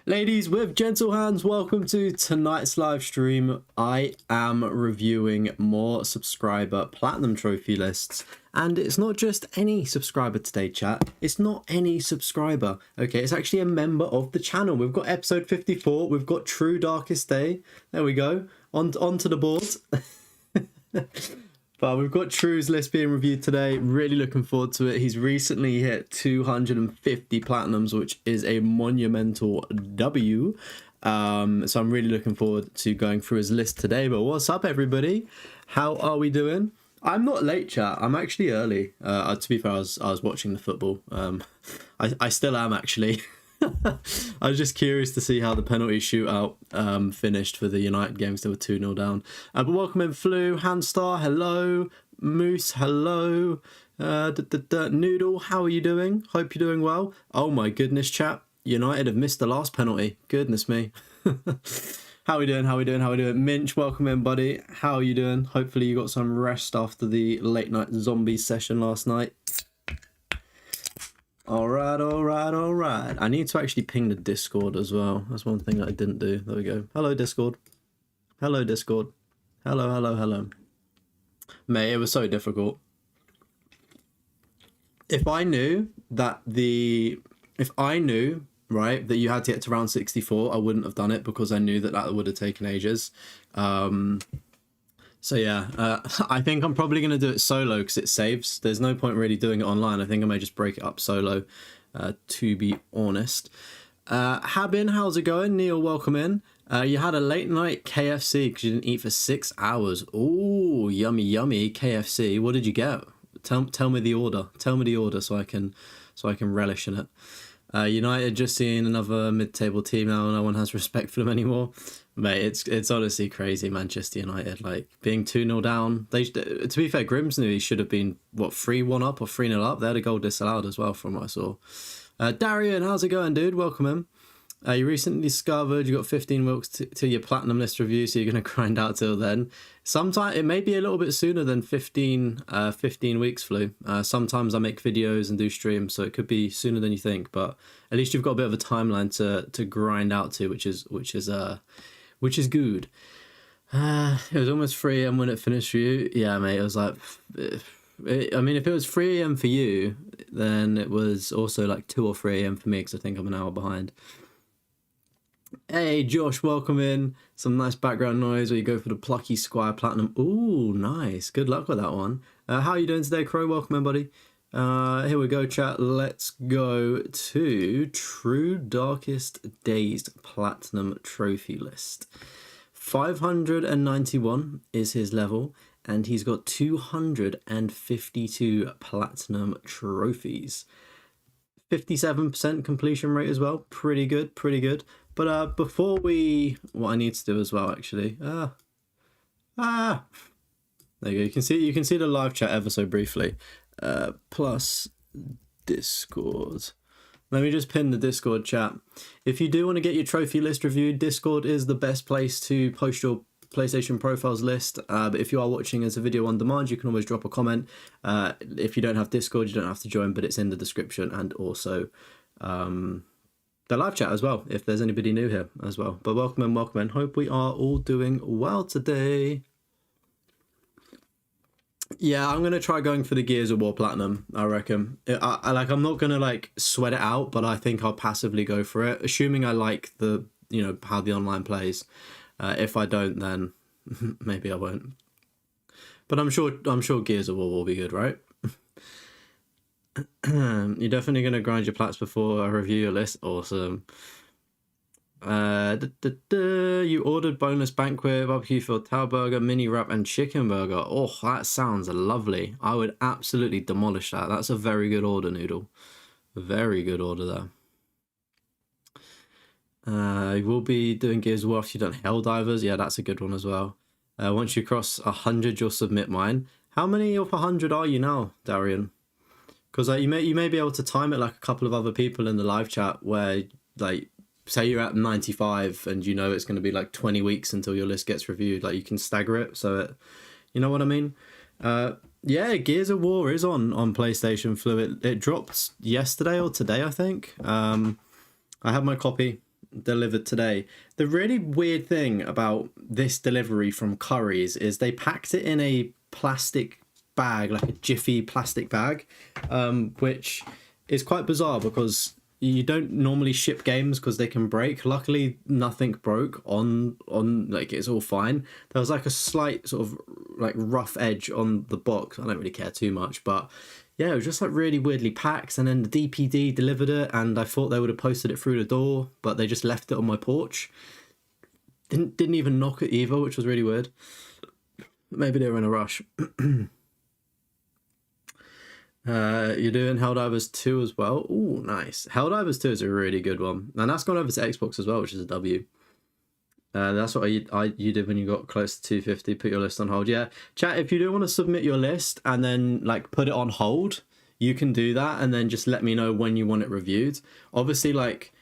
Ladies with gentle hands, welcome to tonight's live stream. I am reviewing more subscriber platinum trophy lists, and it's not just any subscriber today, chat. It's not any subscriber, okay? It's actually a member of the channel. We've got episode 54. We've got True Darkest Day. There we go. Onto the board. But we've got True's list being reviewed today. Really looking forward to it. He's recently hit 250 platinums, which is a monumental W. So I'm really looking forward to going through his list today. But what's up, everybody? How are we doing? I'm not late, chat. I'm actually early. To be fair, I was watching the football. I still am, actually. I was just curious to see how the penalty shootout finished for the United games. They were 2-0 down. But welcome in Flu, Handstar, hello. Moose, hello. Noodle, how are you doing? Hope you're doing well. Oh my goodness, chat. United have missed the last penalty. Goodness me. How are we doing? How are we doing? How are we doing? Minch, welcome in, buddy. How are you doing? Hopefully you got some rest after the late night zombie session last night. Alright. I need to actually ping the Discord as well. That's one thing that I didn't do. There we go. Hello, Discord. Hello, Discord. Hello. Mate, it was so difficult. If I knew, right, that you had to get to round 64, I wouldn't have done it because I knew that would have taken ages. So yeah, I think I'm probably going to do it solo because it saves. There's no point really doing it online. I think I may just break it up solo, to be honest. Habin, how's it going? Neil, welcome in. You had a late night KFC because you didn't eat for 6 hours. Ooh, yummy KFC. What did you get? Tell me the order. Tell me the order so I can relish in it. United just seeing another mid-table team now. No one has respect for them anymore. Mate, it's honestly crazy, Manchester United. Like, being 2-0 down. To be fair, Grimsby should have been, 3-1 up or 3-0 up? They had a goal disallowed as well from what I saw. Darian, how's it going, dude? Welcome in. You recently discovered you got 15 weeks to your platinum list review, so you're going to grind out till then. Sometime it may be a little bit sooner than 15 weeks, Flu. Sometimes I make videos and do streams, so it could be sooner than you think. But at least you've got a bit of a timeline to grind out to, which is good. It was almost 3 AM when it finished for you. Yeah, mate. It was like, I mean, if it was 3 AM for you, then it was also like 2 or 3 AM for me because I think I'm an hour behind. Hey, Josh, welcome in. Some nice background noise where you go for the Plucky Squire Platinum. Ooh, nice. Good luck with that one. How are you doing today, Crow? Welcome in, buddy. Here we go, chat. Let's go to True Darkest Days Platinum Trophy List. 591 is his level, and he's got 252 Platinum Trophies. 57% completion rate as well. Pretty good. But before what I need to do as well, actually. There you go. You can see the live chat ever so briefly. Plus Discord. Let me just pin the Discord chat. If you do want to get your trophy list reviewed, Discord is the best place to post your PlayStation profiles list. But if you are watching as a video on demand, you can always drop a comment. If you don't have Discord, you don't have to join, but it's in the description and also the live chat as well, if there's anybody new here as well. But welcome in. Hope we are all doing well today. Yeah, I'm going to try going for the Gears of War Platinum, I reckon. I'm not going to like sweat it out, but I think I'll passively go for it, assuming I like the, how the online plays. If I don't, then maybe I won't. But I'm sure Gears of War will be good, right? You're definitely going to grind your plats before I review your list. Awesome. You ordered bonus banquet, barbecue filled towel burger, mini wrap, and chicken burger. Oh, that sounds lovely. I would absolutely demolish that. That's a very good order, Noodle. Very good order there. You will be doing Gears of War after you've done Helldivers. Yeah, that's a good one as well. Once you cross 100, you'll submit mine. How many of 100 are you now, Darian? Because you may be able to time it like a couple of other people in the live chat where, like, say you're at 95 and it's going to be like 20 weeks until your list gets reviewed. Like, you can stagger it so it, you know what I mean? Yeah, Gears of War is on PlayStation Flu. It dropped yesterday or today, I think. I have my copy. delivered today. The really weird thing about this delivery from Curry's is they packed it in a plastic bag, like a jiffy plastic bag, which is quite bizarre because you don't normally ship games because they can break. Luckily, nothing broke on like, it's all fine. There was like a slight sort of like rough edge on the box. I don't really care too much, but yeah, it was just like really weirdly packed. And then the DPD delivered it, and I thought they would have posted it through the door, but they just left it on my porch. Didn't even knock it either, which was really weird. Maybe they were in a rush. You're doing Helldivers 2 as well. Oh, nice. Helldivers 2 is a really good one, and that's gone over to Xbox as well, which is a W. That's what you did when you got close to 250. Put your list on hold. Yeah, chat. If you do want to submit your list and then like put it on hold, you can do that, and then just let me know when you want it reviewed. Obviously, like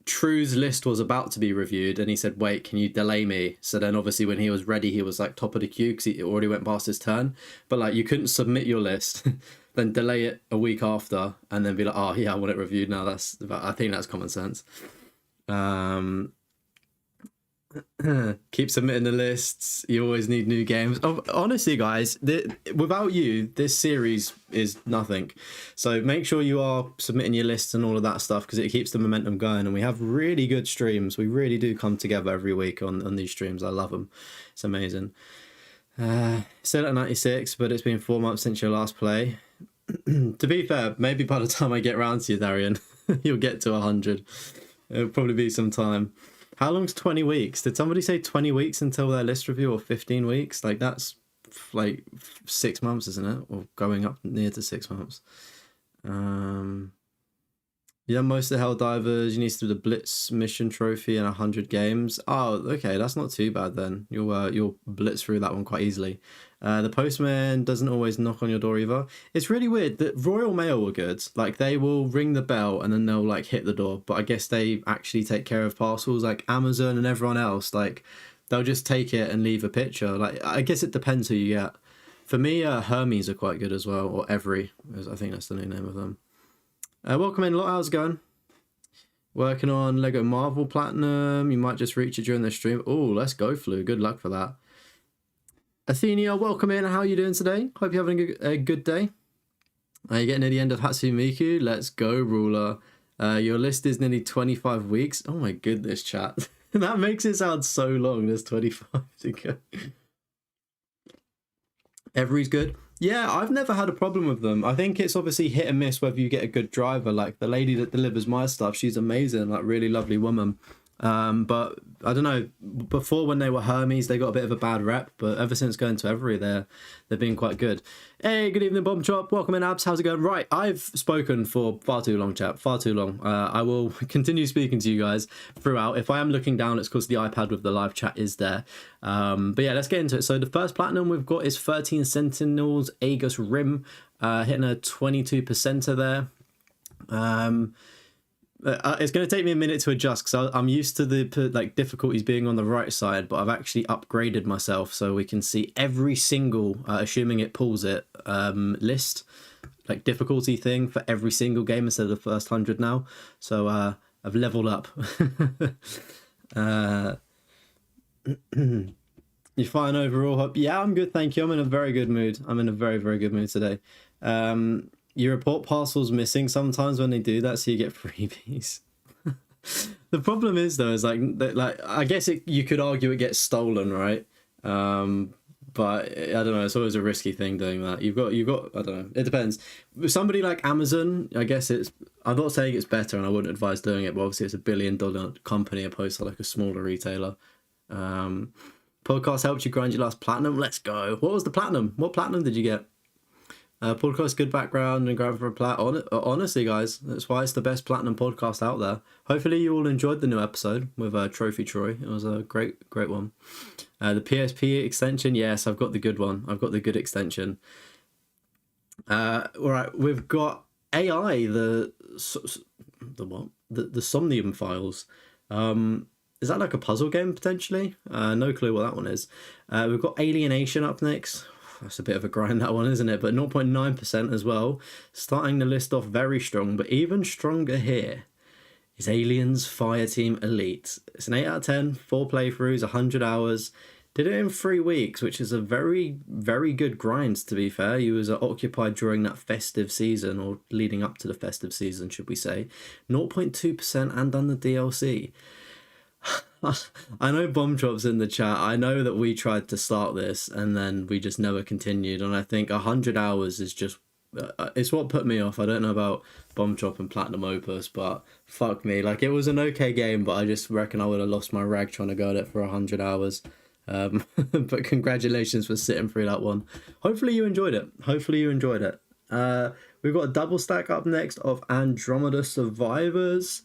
True's list was about to be reviewed, and he said, "Wait, can you delay me?" So then, obviously, when he was ready, he was like top of the queue because he already went past his turn. But like, you couldn't submit your list, then delay it a week after, and then be like, "Oh yeah, I want it reviewed now." I think that's common sense. Keep submitting the lists. You always need new games. Honestly, guys, without you, this series is nothing. So make sure you are submitting your lists and all of that stuff, because it keeps the momentum going. And we have really good streams. We really do come together every week on these streams. I love them. It's amazing. Still at 96, but it's been 4 months since your last play. To be fair, maybe by the time I get round to you, Darian, you'll get to 100. It'll probably be some time. How long's 20 weeks? Did somebody say 20 weeks until their list review, or 15 weeks? Like, that's like 6 months, isn't it? Or going up near to 6 months. Yeah, most of the Helldivers, you need to do the Blitz mission trophy in 100 games. Oh, okay, that's not too bad then. You'll blitz through that one quite easily. The postman doesn't always knock on your door either. It's really weird that Royal Mail were good. Like, they will ring the bell and then they'll like hit the door. But I guess they actually take care of parcels. Like Amazon and everyone else, like they'll just take it and leave a picture. Like, I guess it depends who you get. For me, Hermes are quite good as well, or Every. I think that's the new name of them. Welcome in, lot. How's it going? Working on Lego Marvel Platinum. You might just reach it during the stream. Oh, let's go, Flu. Good luck for that. Athenia, welcome in. How are you doing today? Hope you're having a good day. You're getting near the end of Hatsune Miku. Let's go, Ruler. Your list is nearly 25 weeks. Oh my goodness, chat. That makes it sound so long. There's 25 to go. Every's good. Yeah, I've never had a problem with them. I think it's obviously hit and miss whether you get a good driver. Like the lady that delivers my stuff, she's amazing, like really lovely woman. But I don't know, before when they were Hermes, they got a bit of a bad rep, but ever since going to Every, they've been quite good. Hey, good evening, Bomb Chop. Welcome in, Abs. How's it going? Right, I've spoken for far too long, chat. Far too long. I will continue speaking to you guys throughout. If I am looking down, it's because the iPad with the live chat is there. But yeah, let's get into it. So the first platinum we've got is 13 Sentinels Aegis Rim, hitting a 22%er there. It's going to take me a minute to adjust because I'm used to the like difficulties being on the right side, but I've actually upgraded myself so we can see every single, assuming it pulls it, list, like difficulty thing for every single game instead of the first 100 now. So I've leveled up. You're fine overall? Yeah, I'm good, thank you. I'm in a very good mood. I'm in a very, very good mood today. You report parcels missing sometimes when they do that, so you get freebies. The problem is though, is like I guess you could argue it gets stolen, right? But I don't know. It's always a risky thing doing that. You've got. I don't know. It depends. With somebody like Amazon, I guess I'm not saying it's better, and I wouldn't advise doing it. But obviously, it's $1 billion company opposed to like a smaller retailer. Podcast helped you grind your last platinum. Let's go. What was the platinum? What platinum did you get? Podcast, good background and grind for a plat. Honestly, guys, that's why it's the best platinum podcast out there. Hopefully, you all enjoyed the new episode with Trophy Troy. It was a great one. The PSP extension, yes, I've got the good one. I've got the good extension. All right, we've got AI, the what? The Somnium Files. Is that like a puzzle game potentially? No clue what that one is. We've got Alienation up next. That's a bit of a grind, that one, isn't it? But 0.9% as well. Starting the list off very strong, but even stronger here is Aliens Fireteam Elite. It's an 8 out of 10, 4 playthroughs, 100 hours. Did it in 3 weeks, which is a very, very good grind, to be fair. You was occupied during that festive season, or leading up to the festive season, should we say. 0.2% and done the DLC. I know Bomb Drop's in the chat. I know that we tried to start this and then we just never continued. And I think 100 hours is just... it's what put me off. I don't know about Bomb Drop and Platinum Opus, but fuck me. Like, it was an okay game, but I just reckon I would have lost my rag trying to go at it for 100 hours. But congratulations for sitting through that one. Hopefully you enjoyed it. We've got a double stack up next of Andromeda Survivors.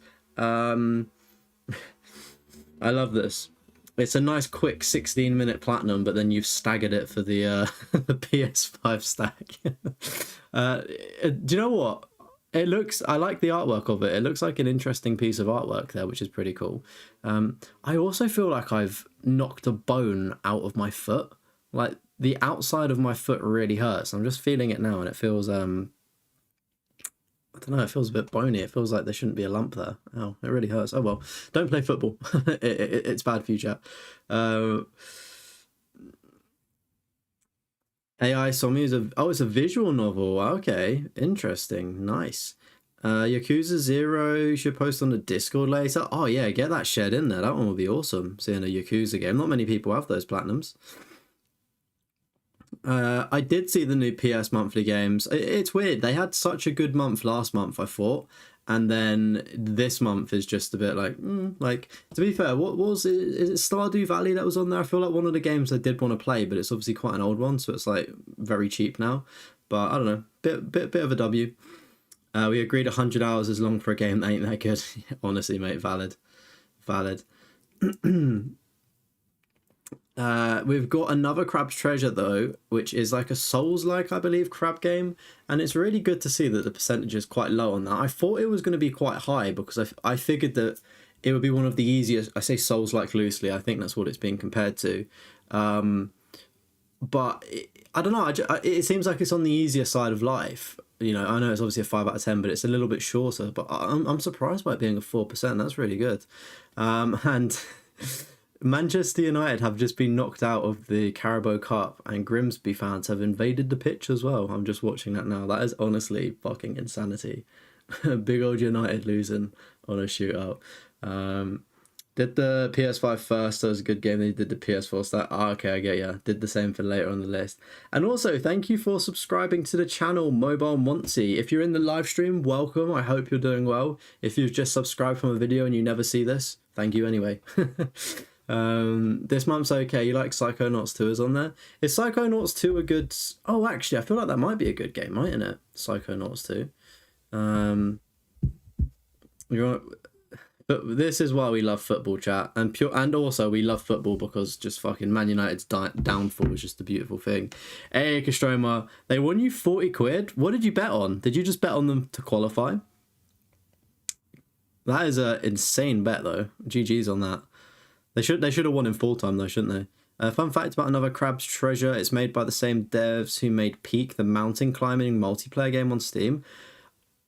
I love this. It's a nice quick 16-minute platinum, but then you've staggered it for the the PS5 stack. Do you know what? It looks... I like the artwork of it. It looks like an interesting piece of artwork there, which is pretty cool. I also feel like I've knocked a bone out of my foot. Like, the outside of my foot really hurts. I'm just feeling it now, and it feels... I don't know, it feels a bit bony. It feels like there shouldn't be a lump there. Oh, it really hurts. Oh, well. Don't play football. It's bad for you, chat. AI Somi is a... Oh, it's a visual novel. Okay. Interesting. Nice. Yakuza 0 should post on the Discord later. Oh, yeah. Get that shared in there. That one would be awesome. Seeing a Yakuza game. Not many people have those platinums. I did see the new PS monthly games. It's weird. They had such a good month last month, I thought. And then this month is just a bit like, like, to be fair, what was it? Is it Stardew Valley that was on there? I feel like one of the games I did want to play, but it's obviously quite an old one, so it's like very cheap now. But I don't know, bit of a W. We agreed 100 hours is long for a game that ain't that good. Honestly, mate, valid. We've got another Crab's Treasure though, which is like a Souls-like, I believe, crab game, and it's really good to see that the percentage is quite low on that. I thought it was going to be quite high because I figured that it would be one of the easiest... I say Souls-like loosely, I think that's what it's being compared to. But I don't know, it seems like it's on the easier side of life. You know, I know it's obviously a 5 out of 10, but it's a little bit shorter, but I'm surprised by it being a 4%. That's really good. And... Manchester United have just been knocked out of the Carabao Cup, and Grimsby fans have invaded the pitch as well. I'm just watching that now. That is honestly fucking insanity. Big old United losing on a shootout. Did the PS5 first, that was a good game. They did the PS4 start. Oh, okay, I get ya. Did the same for later on the list. And also, thank you for subscribing to the channel, Mobile Monty. If you're in the live stream, welcome. I hope you're doing well. If you've just subscribed from a video and you never see this, thank you anyway. This month's okay. You like Psychonauts 2 is on there. Is Psychonauts 2 a good... Oh, actually, I feel like that might be a good game, mightn't it? Psychonauts 2. But this is why we love football, chat. And also we love football because just fucking Man United's downfall is just a beautiful thing. Hey, Kastroma, they won you 40 quid. What did you bet on? Did you just bet on them to qualify? That is an insane bet, though. GG's on that. They should have won in full time though, shouldn't they? Fun fact about another Crab's Treasure: it's made by the same devs who made Peak, the mountain climbing multiplayer game on Steam.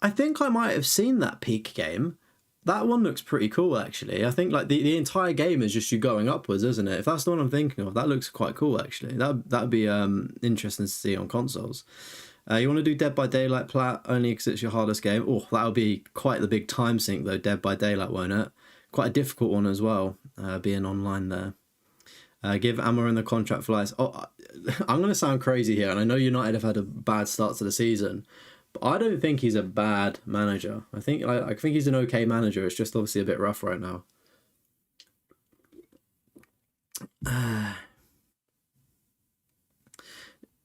I think I might have seen that Peak game. That one looks pretty cool, actually. I think like the entire game is just you going upwards, isn't it? If that's the one I'm thinking of, that looks quite cool, actually. That'd be interesting to see on consoles. You want to do Dead by Daylight plat only because it's your hardest game? Oh, that'll be quite the big time sink though, Dead by Daylight, won't it? Quite a difficult one as well, being online there. Give Amorim the contract for life. Oh, I'm going to sound crazy here, and I know United have had a bad start to the season, but I don't think he's a bad manager. I think he's an okay manager. It's just obviously a bit rough right now.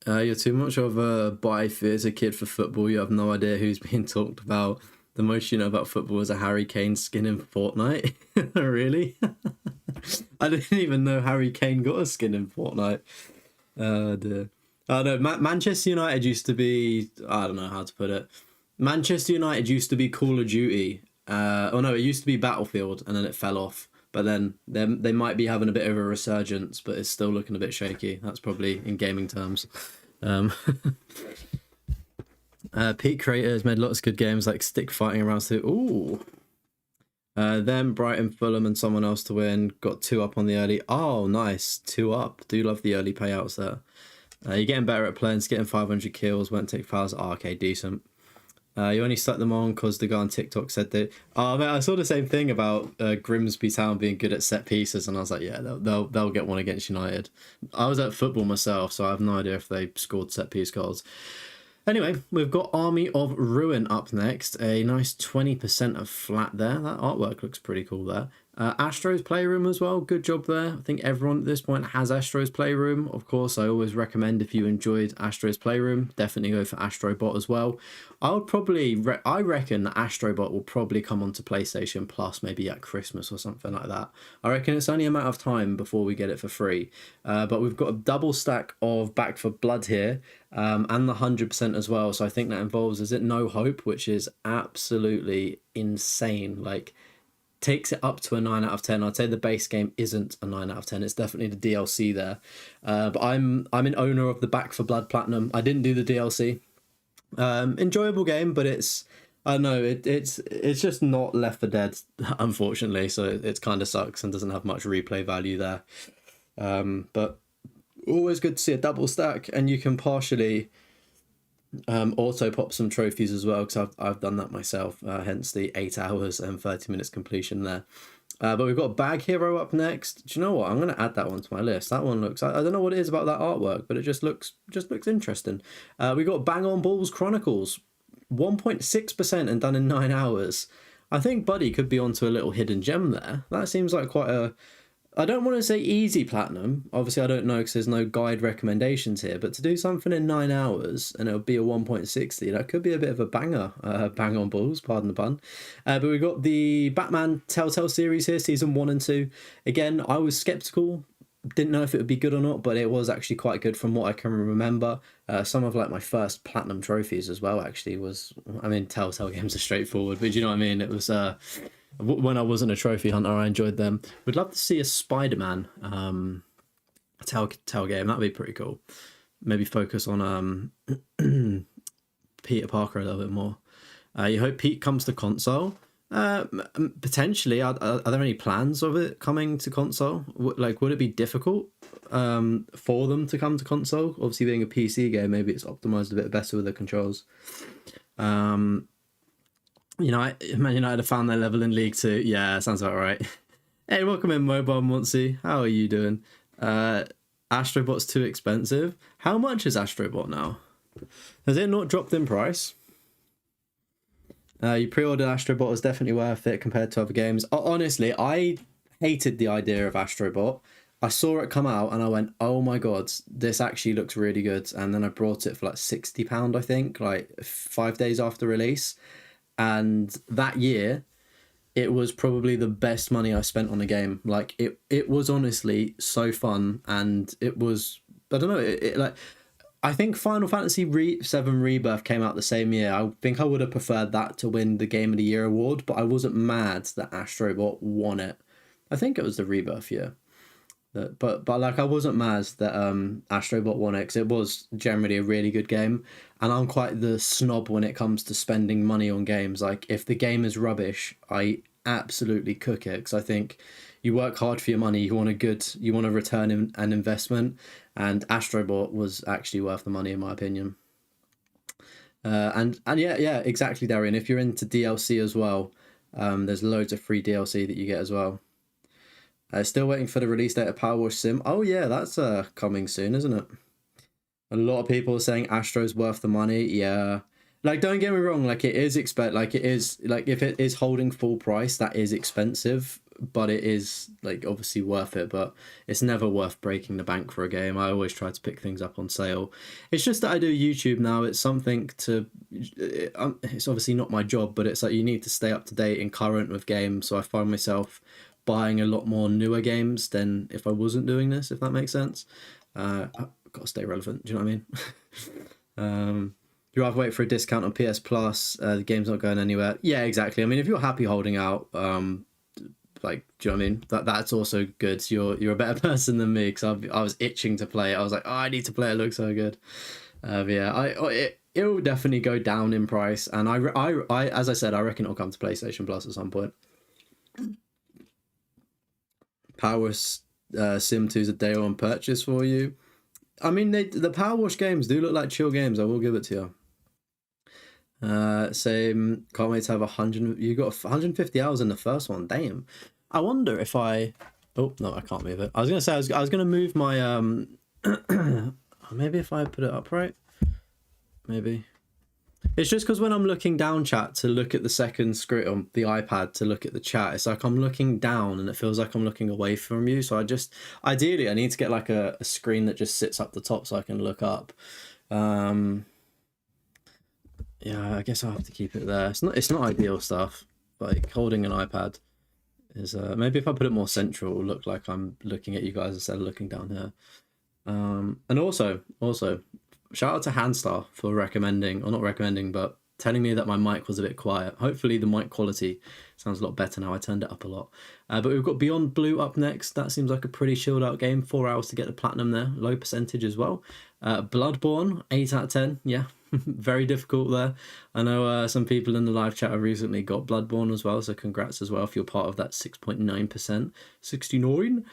You're too much of a bife as a kid for football. You have no idea who's being talked about. The most you know about football is a Harry Kane skin in Fortnite. Really? I didn't even know Harry Kane got a skin in Fortnite. Oh dear. Oh no, Manchester United used to be... I don't know how to put it. Manchester United used to be Call of Duty. Oh no, it used to be Battlefield, and then it fell off. But then they might be having a bit of a resurgence, but it's still looking a bit shaky. That's probably in gaming terms. Peak Creator has made lots of good games like Stick Fighting Around 2. Ooh. Then Brighton, Fulham, and someone else to win. Got 2 up on the early. Oh, nice. 2 up. Do love the early payouts there. You're getting better at playing, getting 500 kills, won't take fouls. Oh, okay, decent. You only stuck them on because the guy on TikTok said that. Oh man, I saw the same thing about Grimsby Town being good at set pieces, and I was like, yeah, they'll get one against United. I was at football myself, so I have no idea if they scored set piece goals. Anyway, we've got Army of Ruin up next. A nice 20% of flat there. That artwork looks pretty cool there. Astro's Playroom as well. Good job there. I think everyone at this point has Astro's Playroom. Of course, I always recommend if you enjoyed Astro's Playroom, definitely go for Astrobot as well. I would probably, I reckon that Astrobot will probably come onto PlayStation Plus maybe at Christmas or something like that. I reckon it's only a matter of time before we get it for free. But we've got a double stack of Back for Blood here and the 100% as well. So I think that involves, is it No Hope, which is absolutely insane. Like, takes it up to a 9 out of 10. I'd say the base game isn't a 9 out of 10. It's definitely the DLC there. But I'm an owner of the Back for Blood Platinum. I didn't do the DLC. Enjoyable game, but it's, I don't know, it's just not Left 4 Dead, unfortunately. So it kind of sucks and doesn't have much replay value there. But always good to see a double stack, and you can partially auto pop some trophies as well, because I've done that myself, hence the 8 hours and 30 minutes completion there. But we've got Bag Hero up next. Do you know what? I'm going to add that one to my list. That one looks, I don't know what it is about that artwork, but it just looks interesting. We got Bang On Balls Chronicles, 1.6% and done in 9 hours. I think Buddy could be onto a little hidden gem there. That seems like quite a, I don't want to say easy platinum. Obviously, I don't know because there's no guide recommendations here. But to do something in 9 hours and it'll be a 1.60, that could be a bit of a banger. Bang on balls, pardon the pun. But we've got the Batman Telltale series here, season 1 and 2. Again, I was skeptical. Didn't know if it would be good or not, but it was actually quite good from what I can remember. Some of like my first platinum trophies as well actually was, I mean, Telltale games are straightforward, but you know what I mean? It was when I wasn't a trophy hunter, I enjoyed them. We'd love to see a Spider-Man Tell game. That'd be pretty cool. Maybe focus on Peter Parker a little bit more. You hope Pete comes to console. Potentially. Are there any plans of it coming to console? Like, would it be difficult for them to come to console? Obviously, being a PC game, maybe it's optimized a bit better with the controls. You know, Man United have found their level in League 2. Yeah, sounds about right. Hey, welcome in, Mobile Monty. How are you doing? Astrobot's too expensive. How much is Astrobot now? Has it not dropped in price? You pre-ordered Astrobot, was definitely worth it compared to other games. Honestly, I hated the idea of Astrobot. I saw it come out and I went, oh my god, this actually looks really good. And then I brought it for like £60, I think, like 5 days after release. And that year, it was probably the best money I spent on a game. Like, it was honestly so fun, and it was, I don't know, like, I think Final Fantasy VII Rebirth came out the same year. I think I would have preferred that to win the Game of the Year award, but I wasn't mad that Astrobot won it. I think it was the Rebirth year. But like, I wasn't mad that Astrobot won it, because it was generally a really good game, and I'm quite the snob when it comes to spending money on games. Like, if the game is rubbish, I absolutely cook it, because I think you work hard for your money, you want a return in an investment, and Astrobot was actually worth the money in my opinion. And yeah, exactly, Darian. If you're into DLC as well, there's loads of free DLC that you get as well. Still waiting for the release date of Power Wash Sim. Oh yeah, that's coming soon, isn't it? A lot of people are saying Astro's worth the money. Yeah, like, don't get me wrong, like, it is like, it is, like, if it is holding full price, that is expensive, but it is, like, obviously worth it. But it's never worth breaking the bank for a game. I always try to pick things up on sale. It's just that I do YouTube now. It's something to, it's obviously not my job, but it's like you need to stay up to date and current with games. So I find myself buying a lot more newer games than if I wasn't doing this, if that makes sense. I've got to stay relevant, do you know what I mean? You have to wait for a discount on PS Plus, the game's not going anywhere. Yeah, exactly. I mean, if you're happy holding out, like, do you know what I mean? That's also good. You're a better person than me, because I was itching to play it. I was like, oh, I need to play it. It looks so good. But yeah, it will definitely go down in price, and I as I said, I reckon it'll come to PlayStation Plus at some point. Sim 2 is a day one purchase for you. I mean, the Power Wash games do look like chill games. I will give it to you. Same. Can't wait to have 100. You got 150 hours in the first one. Damn. I wonder if I. Oh no, I can't move it. I was gonna say I was gonna move my maybe if I put it upright. Maybe. It's just because when I'm looking down chat to look at the second screen on the iPad to look at the chat, it's like I'm looking down and it feels like I'm looking away from you. So ideally I need to get like a screen that just sits up the top so I can look up. Yeah, I guess I'll have to keep it there. It's not ideal stuff. Like holding an iPad is maybe if I put it more central, it'll look like I'm looking at you guys instead of looking down here. And also shout out to Handstar for recommending, or not recommending, but telling me that my mic was a bit quiet. Hopefully the mic quality sounds a lot better now. I turned it up a lot. But we've got Beyond Blue up next. That seems like a pretty chilled out game. 4 hours to get the platinum there. Low percentage as well. Bloodborne, 8 out of 10. Yeah, very difficult there. I know some people in the live chat have recently got Bloodborne as well, so congrats as well if you're part of that 6.9%. 69.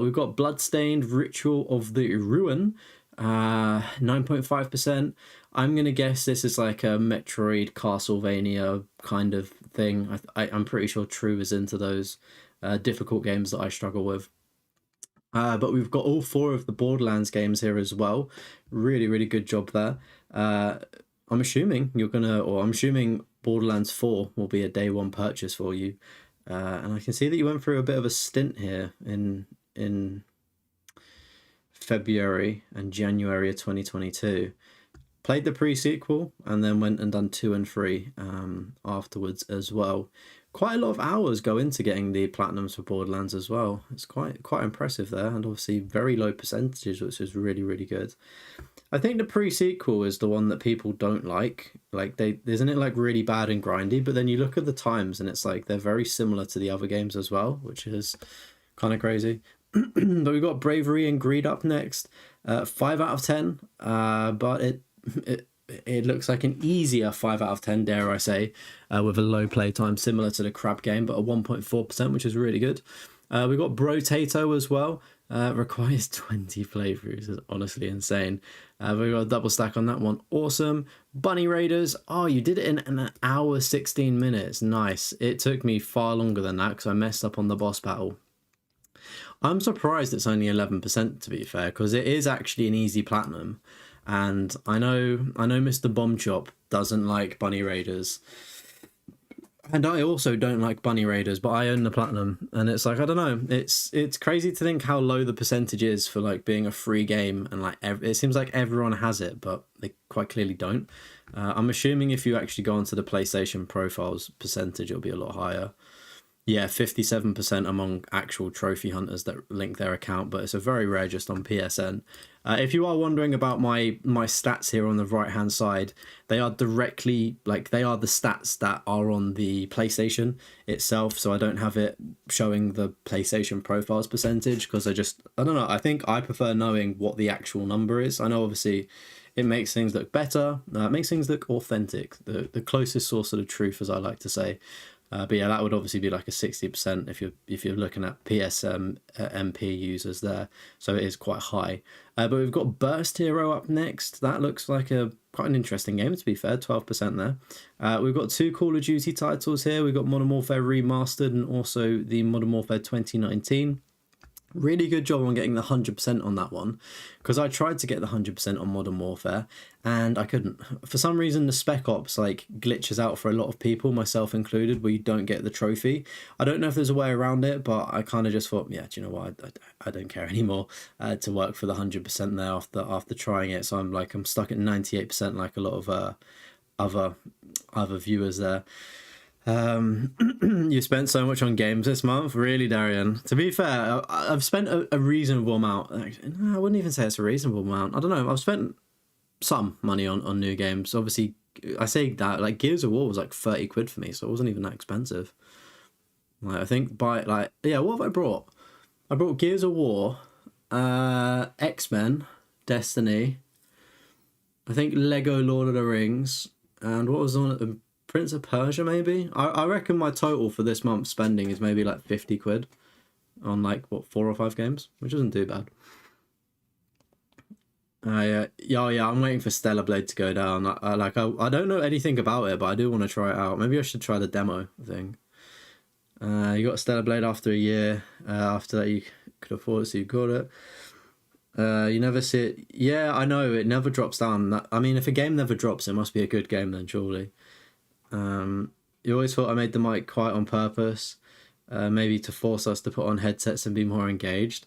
We've got Bloodstained Ritual of the Ruin. 9.5%. I'm gonna guess this is like a Metroid Castlevania kind of thing. I'm pretty sure True is into those difficult games that I struggle with. But we've got all 4 of the Borderlands games here as well. Really, really good job there. I'm assuming I'm assuming Borderlands 4 will be a day one purchase for you. And I can see that you went through a bit of a stint here in February and January of 2022. Played the pre-sequel and then went and done 2 and 3 afterwards as well. Quite a lot of hours go into getting the platinums for Borderlands as well. It's quite impressive there, and obviously very low percentages, which is really, really good. I think the pre-sequel is the one that people don't like. Like isn't it like really bad and grindy? But then you look at the times and it's like they're very similar to the other games as well, which is kind of crazy. But we've got Bravery and Greed up next. 5 out of 10. But it looks like an easier 5 out of 10, dare I say, with a low play time similar to the Crab game, but a 1.4%, which is really good. We've got Brotato as well. Requires 20 playthroughs. Is honestly insane. We've got a double stack on that one. Awesome. Bunny Raiders. Oh, you did it in an hour 16 minutes. Nice. It took me far longer than that because I messed up on the boss battle. I'm surprised it's only 11%, to be fair, because it is actually an easy platinum. And I know Mr. Bombchop doesn't like Bunny Raiders. And I also don't like Bunny Raiders, but I own the platinum. And it's like, I don't know, it's crazy to think how low the percentage is for like being a free game. And like it seems like everyone has it, but they quite clearly don't. I'm assuming if you actually go onto the PlayStation profiles percentage, it'll be a lot higher. Yeah, 57% among actual trophy hunters that link their account, but it's a very rare just on PSN. If you are wondering about my stats here on the right hand side, they are directly, like, they are the stats that are on the PlayStation itself, so I don't have it showing the PlayStation profiles percentage because I don't know, I think I prefer knowing what the actual number is. I know obviously it makes things look better, it makes things look authentic, the closest source of the truth, as I like to say. But yeah, that would obviously be like a 60% if you're looking at MP users there, so it is quite high. But we've got Burst Hero up next. That looks like quite an interesting game, to be fair. 12% there. We've got 2 Call of Duty titles here. We've got Modern Warfare Remastered and also the Modern Warfare 2019. Really good job on getting the 100% on that one, because I tried to get the 100% on Modern Warfare and I couldn't. For some reason the Spec Ops like glitches out for a lot of people, myself included, where you don't get the trophy. I don't know if there's a way around it, but I kind of just thought, yeah, do you know what, I don't care anymore to work for the 100% there after trying it. So I'm stuck at 98% like a lot of other viewers there. You spent so much on games this month, really, Darian? To be fair, I've spent a reasonable amount. No, I wouldn't even say it's a reasonable amount. I don't know. I've spent some money on new games. Obviously, I say that like Gears of War was like 30 quid for me, so it wasn't even that expensive. Like I think what have I brought? I brought Gears of War, X-Men, Destiny. I think Lego Lord of the Rings, and what was on it? Prince of Persia, maybe? I reckon my total for this month's spending is maybe like 50 quid. on like what 4 or 5 games, which isn't too bad. Yeah, I'm waiting for Stellar Blade to go down. I don't know anything about it, but I do want to try it out. Maybe I should try the demo thing. You got Stellar Blade after a year. After that, you could afford it, so you got it. You never see it. Yeah, I know it never drops down. I mean, if a game never drops, it must be a good game then, surely. You always thought I made the mic quiet on purpose, maybe to force us to put on headsets and be more engaged.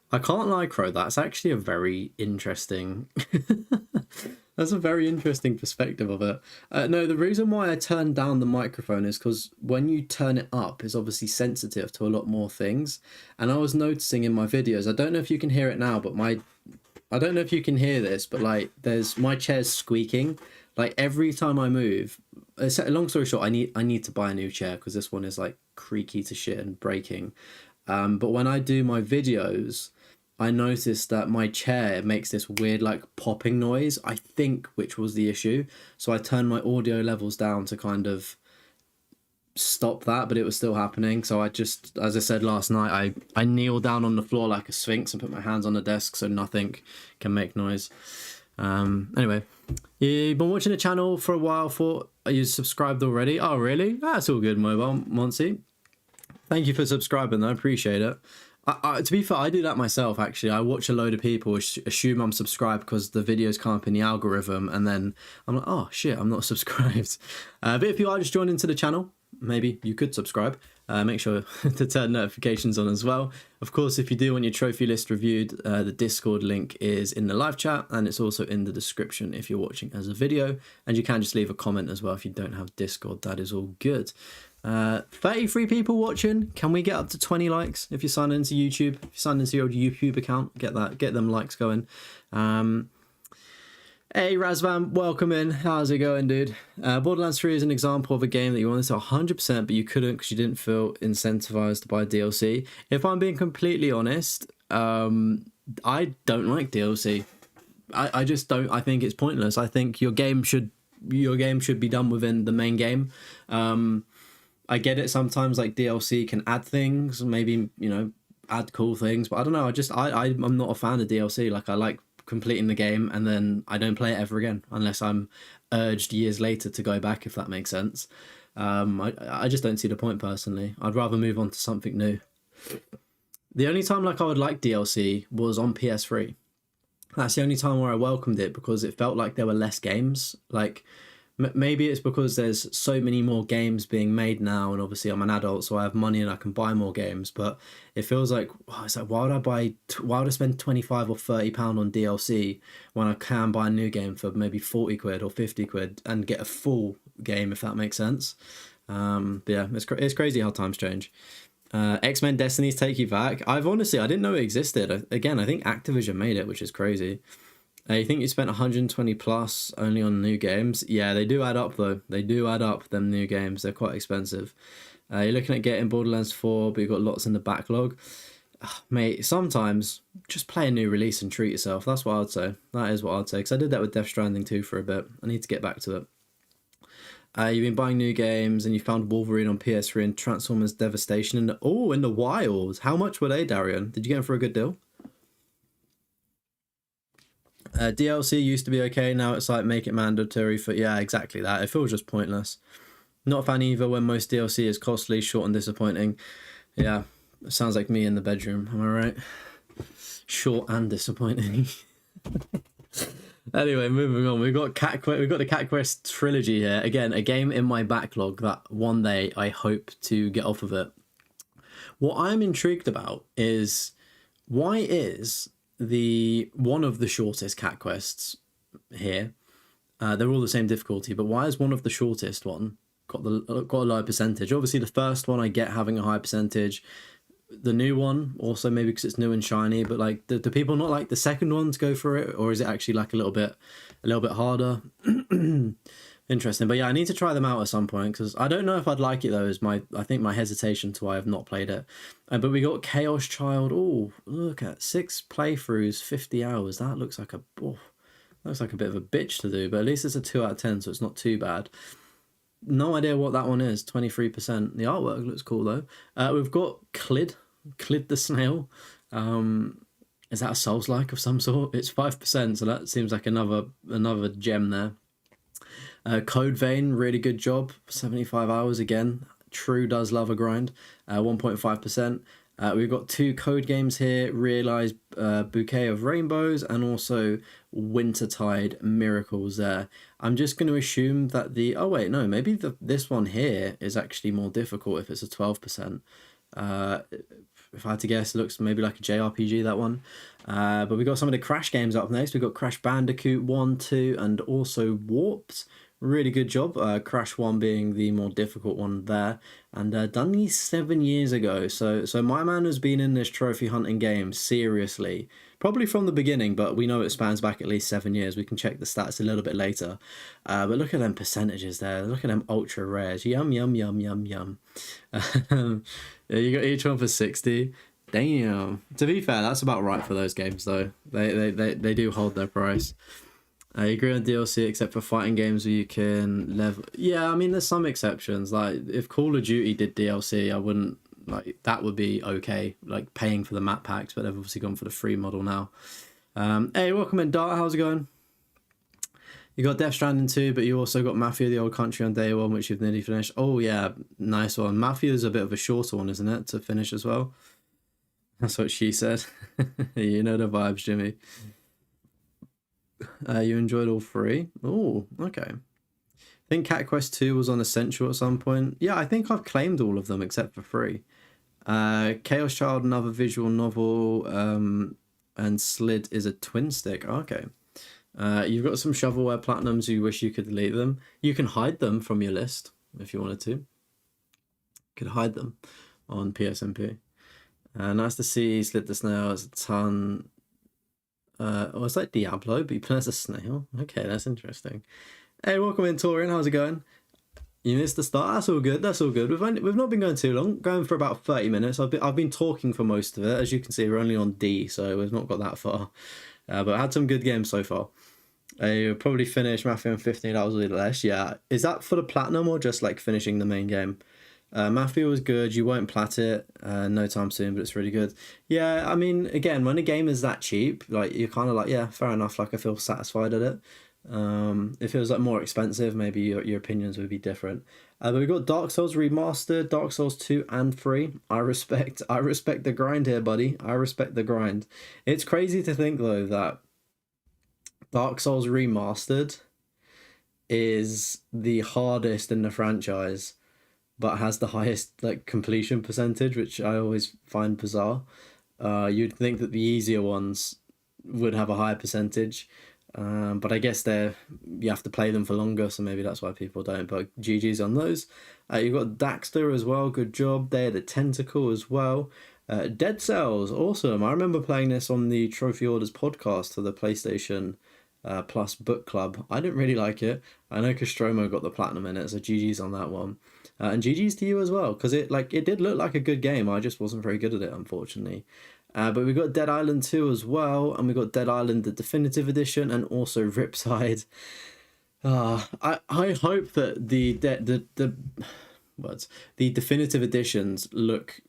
I can't lie, Crow. That's actually a very interesting. That's a very interesting perspective of it. No, the reason why I turned down the microphone is because when you turn it up, it's obviously sensitive to a lot more things. And I was noticing in my videos, I don't know if you can hear it now, but I don't know if you can hear this, but like my chair's squeaking. Like every time I move, long story short, I need to buy a new chair because this one is like creaky to shit and breaking. But when I do my videos, I noticed that my chair makes this weird like popping noise, I think, which was the issue. So I turned my audio levels down to kind of stop that, but it was still happening. So I just, as I said last night, I kneeled down on the floor like a sphinx and put my hands on the desk so nothing can make noise. Anyway, you've been watching the channel for a while. Are you subscribed already? Oh, really? That's all good, Mobile Monty. Thank you for subscribing, though. I appreciate it. To be fair, I do that myself, actually. I watch a load of people assume I'm subscribed because the videos come up in the algorithm, and then I'm like, oh, shit, I'm not subscribed. But if you are just joining to the channel, maybe you could subscribe. Make sure to turn notifications on as well. Of course, if you do want your trophy list reviewed, the Discord link is in the live chat, and it's also in the description if you're watching as a video. And you can just leave a comment as well if you don't have Discord. That is all good. 33 people watching. Can we get up to 20 likes if you sign into YouTube? If you sign into your YouTube account, get them likes going. Hey Razvan, welcome in. How's it going, dude? Borderlands 3 is an example of a game that you wanted to 100%, but you couldn't because you didn't feel incentivized to buy DLC. If I'm being completely honest, I don't like DLC. I just don't. I think it's pointless. I think your game should be done within the main game. I get it sometimes, like DLC can add things, maybe, add cool things, but I don't know. I'm not a fan of DLC. Like, I like completing the game and then I don't play it ever again unless I'm urged years later to go back, if that makes sense. I just don't see the point personally. I'd rather move on to something new. The only time I would like DLC was on PS3. That's the only time where I welcomed it because it felt like there were less games. Like, maybe it's because there's so many more games being made now, and obviously I'm an adult, so I have money and I can buy more games. But it feels like, it's like, why would I spend 25 or 30 pound on DLC when I can buy a new game for maybe 40 quid or 50 quid and get a full game, if that makes sense. But yeah, it's crazy how times change. X-Men Destiny's Take You Back. I didn't know it existed. Again, I think Activision made it, which is crazy. You think you spent 120 plus only on new games? Yeah, they do add up though. They do add up, them new games. They're quite expensive. You're looking at getting Borderlands 4, but you've got lots in the backlog. Mate, sometimes just play a new release and treat yourself. That's what I'd say. That is what I'd say. Because I did that with Death Stranding 2 for a bit. I need to get back to it. You've been buying new games and you found Wolverine on PS3 and Transformers Devastation in the wild. How much were they, Darian? Did you get them for a good deal? DLC used to be okay, now it's like make it mandatory for, yeah, exactly that. It feels just pointless. Not a fan either when most DLC is costly, short and disappointing. Yeah, it sounds like me in the bedroom, am I right? Short and disappointing. Anyway, moving on. We've got the Cat Quest trilogy here. Again, a game in my backlog that one day I hope to get off of it. What I'm intrigued about is, why is one of the shortest Cat Quests here, they're all the same difficulty, but why is one of the shortest one got a lower percentage? Obviously the first one I get having a high percentage, the new one also maybe because it's new and shiny, but like do people not like the second one to go for it, or is it actually like a little bit harder? Interesting. But yeah, I need to try them out at some point because I don't know if I'd like it though, is I think my hesitation to why I've not played it. But we got Chaos Child. Oh, look at 6 playthroughs, 50 hours. That looks like a bit of a bitch to do, but at least it's a 2 out of 10, so it's not too bad. No idea what that one is. 23%. The artwork looks cool though. We've got Clid. Clid the Snail. Is that a Souls-like of some sort? It's 5%, so that seems like another gem there. Code Vein, really good job. 75 hours again. True does love a grind. 1.5%. We've got 2 code games here. Realize Bouquet of Rainbows and also Wintertide Miracles there. I'm just going to assume that oh wait, no, maybe this one here is actually more difficult if it's a 12%. If I had to guess, it looks maybe like a JRPG, that one. But we got some of the Crash games up next. We've got Crash Bandicoot 1, 2, and also Warped. Really good job. Crash 1 being the more difficult one there. And done these 7 years ago. So my man has been in this trophy hunting game seriously. Probably from the beginning, but we know it spans back at least 7 years. We can check the stats a little bit later. But look at them percentages there. Look at them ultra rares. Yum, yum, yum, yum, yum. You got each one for 60. Damn. To be fair, that's about right for those games, though. They do hold their price. You agree on DLC except for fighting games where you can level. Yeah, I mean, there's some exceptions. Like, if Call of Duty did DLC, I wouldn't, like, that would be okay, like paying for the map packs, but they've obviously gone for the free model now. Hey, welcome in, Dart. How's it going? You got Death Stranding 2, but you also got Mafia the Old Country on day 1, which you've nearly finished. Oh, yeah, nice one. Mafia is a bit of a shorter one, isn't it, to finish as well? That's what she said. You know the vibes, Jimmy. You enjoyed all 3? Oh, okay. I think Cat Quest 2 was on Essential at some point. Yeah, I think I've claimed all of them except for 3. Chaos Child, another visual novel, and Slid is a twin stick. Okay. You've got some shovelware platinums. You wish you could delete them. You can hide them from your list if you wanted to. You could hide them on PSMP. Nice to see Slid the Snail. It's a ton. It's like Diablo, but you play as a snail. Okay, that's interesting. Hey, welcome in, Torian. How's it going? You missed the start. That's all good. That's all good. We've not been going too long. Going for about 30 minutes. I've been talking for most of it. As you can see, we're only on D, so we've not got that far. But I had some good games so far. You'll probably finish Mafia in 15 hours or less. Yeah. Is that for the platinum or just like finishing the main game? Mafia was good. You won't plat it no time soon, but it's really good. Yeah, I mean, again, when a game is that cheap, like, you're kind of like, yeah, fair enough. Like, I feel satisfied at it. If it was like more expensive, maybe your opinions would be different. But we've got Dark Souls Remastered, Dark Souls 2 and 3. I respect the grind here, buddy. I respect the grind. It's crazy to think though that Dark Souls Remastered is the hardest in the franchise, but has the highest like completion percentage, which I always find bizarre. You'd think that the easier ones would have a higher percentage, but I guess you have to play them for longer, so maybe that's why people don't. But GG's on those. You've got Daxter as well, good job. Day of the Tentacle as well. Dead Cells, awesome. I remember playing this on the Trophy Orders podcast for the PlayStation Plus Book Club. I didn't really like it. I know Castromo got the platinum in it, so GG's on that one. And GG's to you as well, because it did look like a good game. I just wasn't very good at it, unfortunately. But we got Dead Island 2 as well, and we got Dead Island the Definitive Edition, and also Riptide. I hope that the definitive editions look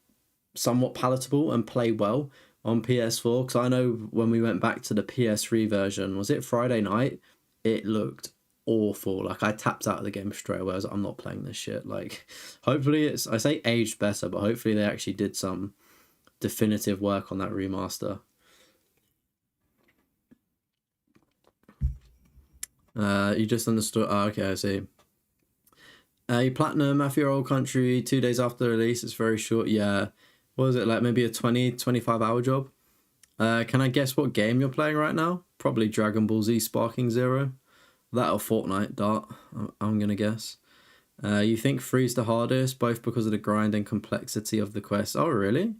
somewhat palatable and play well on PS4, because I know when we went back to the PS3 version, was it Friday night? It looked awful. Like, I tapped out of the game straight away. I was like, I'm not playing this shit. Like, hopefully I say aged better, but hopefully they actually did some definitive work on that remaster. You just understood. Oh, okay, I see. You platinum Mafia Old Country 2 days after the release. It's very short. Yeah. What was it, like maybe a 20-25 hour job? Can I guess what game you're playing right now? Probably Dragon Ball Z Sparking Zero. That or Fortnite, Dart, I'm going to guess. You think 3's the hardest, both because of the grind and complexity of the quest. Oh, really?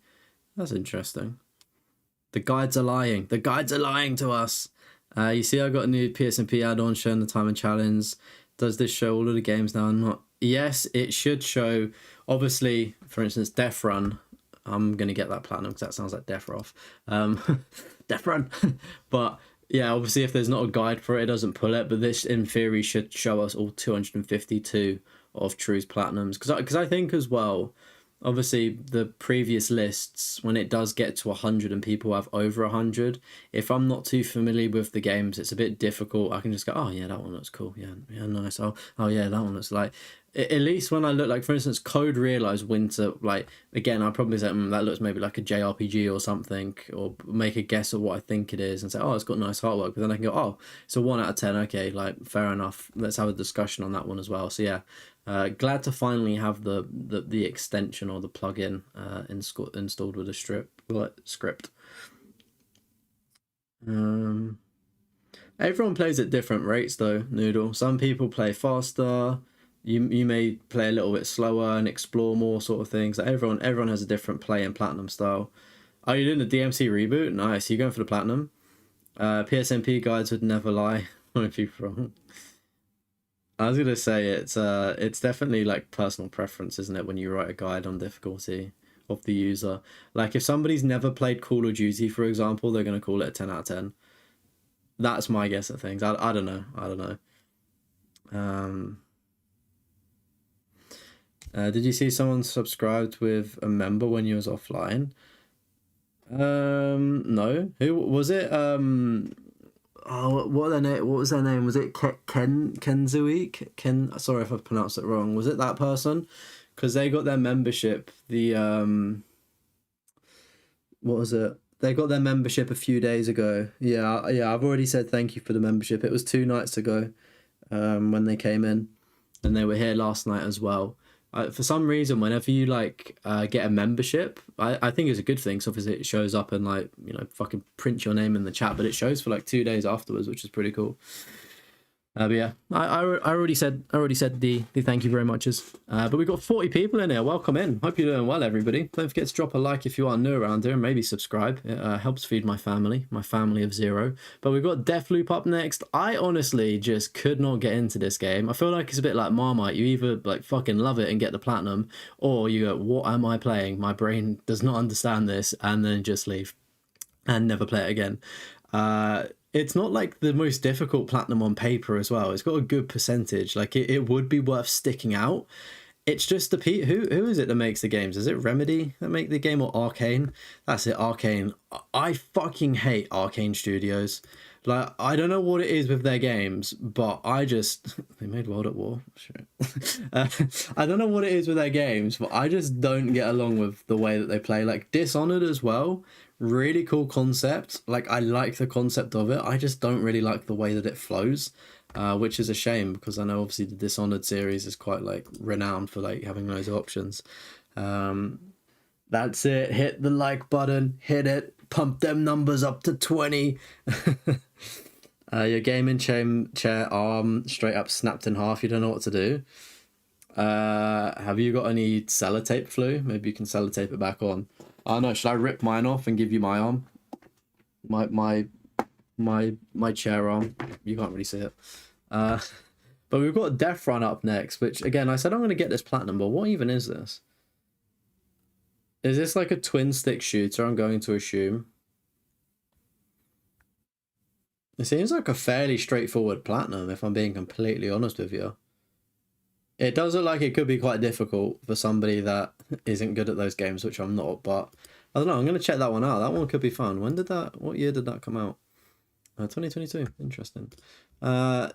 That's interesting. The guides are lying. The guides are lying to us. You see I got a new PSMP add-on showing the time and challenge. Does this show all of the games now? Not. Yes, it should show. Obviously, for instance, Death Run. I'm going to get that platinum because that sounds like Deathroff. Death Run. But yeah, obviously if there's not a guide for it, it doesn't pull it. But this, in theory, should show us all 252 of True's platinums. Because I think as well, obviously the previous lists, when it does get to 100 and people have over 100, if I'm not too familiar with the games, it's a bit difficult. I can just go, oh yeah, that one looks cool. Yeah, yeah, nice. Oh yeah, that one looks like. At least when I look, like for instance, Code Realize Winter, like again, I'll probably say that looks maybe like a JRPG or something, or make a guess of what I think it is and say, oh, it's got nice artwork. But then I can go, oh, it's a 1 out of 10. Okay, like fair enough. Let's have a discussion on that one as well. So yeah, glad to finally have the extension or the plugin installed with a script. Everyone plays at different rates though, Noodle. Some people play faster. You may play a little bit slower and explore more sort of things. Like everyone has a different play and platinum style. Are you doing the DMC reboot? Nice. You going for the platinum? PSMP guides would never lie. If you're wrong. I was gonna say it's definitely like personal preference, isn't it? When you write a guide on difficulty of the user, like if somebody's never played Call of Duty, for example, they're gonna call it a 10 out of 10. That's my guess at things. I don't know. I don't know. Did you see someone subscribed with a member when you was offline? No. Who was it? Oh, what was their name? Was it Kenzuik? Sorry if I pronounced it wrong. Was it that person? Because they got their membership. What was it? They got their membership a few days ago. Yeah. I've already said thank you for the membership. It was 2 nights ago, when they came in, and they were here last night as well. For some reason, whenever you get a membership, I think it's a good thing. So obviously it shows up and fucking print your name in the chat, but it shows for 2 days afterwards, which is pretty cool. But yeah, I already said the thank you very muches. But we've got 40 people in here. Welcome in. Hope you're doing well, everybody. Don't forget to drop a like if you are new around here, and maybe subscribe. It helps feed my family of 0. But we've got Deathloop up next. I honestly just could not get into this game. I feel like it's a bit like Marmite. You either fucking love it and get the platinum, or you go, what am I playing? My brain does not understand this, and then just leave and never play it again. It's not like the most difficult platinum on paper as well. It's got a good percentage. It would be worth sticking out. It's just who is it that makes the games? Is it Remedy that make the game, or Arcane? That's it, Arcane. I fucking hate Arcane Studios. I don't know what it is with their games, but they made World at War. Shit. I don't know what it is with their games, but I just don't get along with the way that they play. Dishonored as well. Really cool concept. I like the concept of it. I just don't really like the way that it flows, which is a shame, because I know obviously the Dishonored series is quite renowned for having those options. That's it. Hit the like button. Hit it. Pump them numbers up to 20. Your gaming chair arm straight up snapped in half. You don't know what to do. Have you got any sellotape flu? Maybe you can sellotape it back on. Oh no, should I rip mine off and give you my arm? My chair arm. You can't really see it. But we've got Death Run up next, which again, I said I'm going to get this platinum, but what even is this? Is this a twin stick shooter, I'm going to assume? It seems like a fairly straightforward platinum, if I'm being completely honest with you. It does look like it could be quite difficult for somebody that isn't good at those games, which I'm not, but I don't know, I'm going to check that one out. That one could be fun. What year did that come out? 2022. Interesting.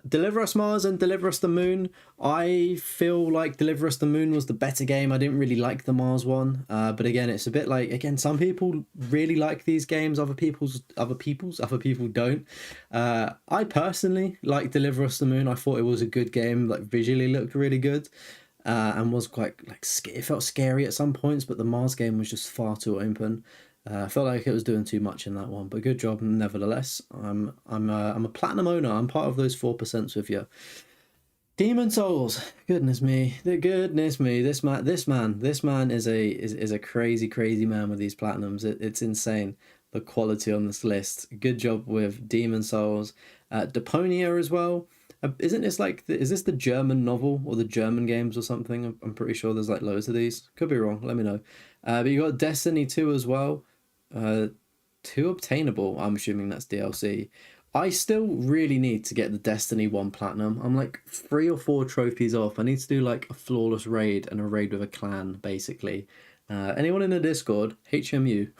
Deliver Us Mars and Deliver Us the Moon. I feel like Deliver Us the Moon was the better game. I didn't really like the Mars one. But again, it's a bit some people really like these games. Other people don't. I personally like Deliver Us the Moon. I thought it was a good game. Visually looked really good. And was quite it felt scary at some points, but the Mars game was just far too open. I felt like it was doing too much in that one, but good job nevertheless. I'm a platinum owner. I'm part of those 4% with you. Demon Souls. Goodness me. This man is a crazy man with these platinums. It's insane, the quality on this list. Good job with Demon Souls. Deponia as well. Isn't this is this the German novel or the German games or something? I'm pretty sure there's loads of these. Could be wrong. Let me know. But you got Destiny 2 as well. 2 obtainable. I'm assuming that's DLC. I still really need to get the Destiny 1 platinum. I'm 3 or 4 trophies off. I need to do a flawless raid and a raid with a clan, basically. Anyone in the Discord, HMU,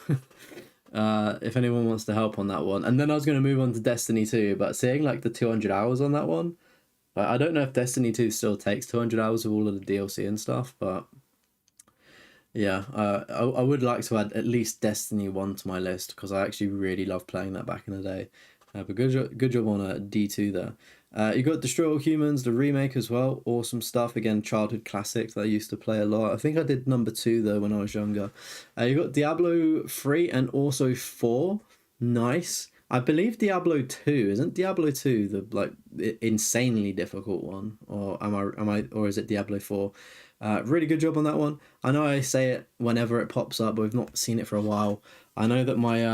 if anyone wants to help on that one. And then I was going to move on to Destiny 2, but seeing like the 200 hours on that one, like, I don't know if Destiny 2 still takes 200 hours of all of the DLC and stuff, but yeah, I would like to add at least Destiny 1 to my list because I actually really loved playing that back in the day. But good job on D2 there. You got Destroy All Humans, the remake as well. Awesome stuff. Again, childhood classics that I used to play a lot. I think I did number 2 though when I was younger. You got Diablo 3 and also 4. Nice. I believe Diablo 2 isn't Diablo 2 the like insanely difficult one, or or is it Diablo 4? Really good job on that one. I know I say it whenever it pops up, but we've not seen it for a while. I know that my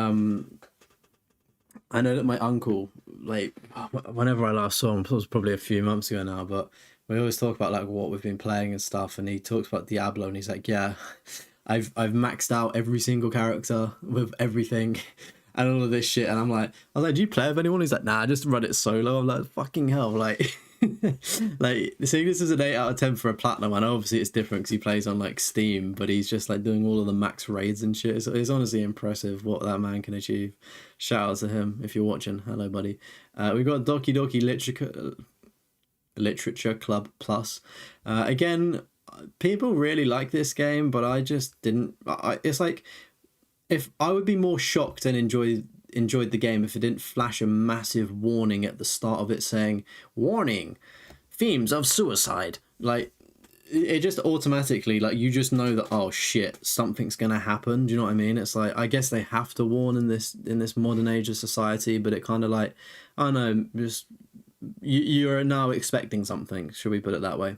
uncle, like, whenever I last saw him, it was probably a few months ago now, but we always talk about like what we've been playing and stuff, and he talks about Diablo, and he's like, yeah, I've maxed out every single character with everything and all of this shit, and I was like, do you play with anyone? He's like, nah, I just run it solo. I'm like, fucking hell, like like seeing this is an 8 out of 10 for a platinum. I know obviously it's different because he plays on like Steam, but he's just like doing all of the max raids and shit. It's honestly impressive what that man can achieve. Shout out to him if you're watching. Hello, buddy. We've got Doki Doki Literature Club Plus. Again, people really like this game, but I just didn't. It's like, if I would be more shocked and enjoyed the game if it didn't flash a massive warning at the start of it saying, warning, themes of suicide. Like, it just automatically, like, you just know that, oh shit, something's gonna happen. Do you know what I mean? It's like, I guess they have to warn in this modern age of society, but it kind of like, I don't know, just you are now expecting something, should we put it that way?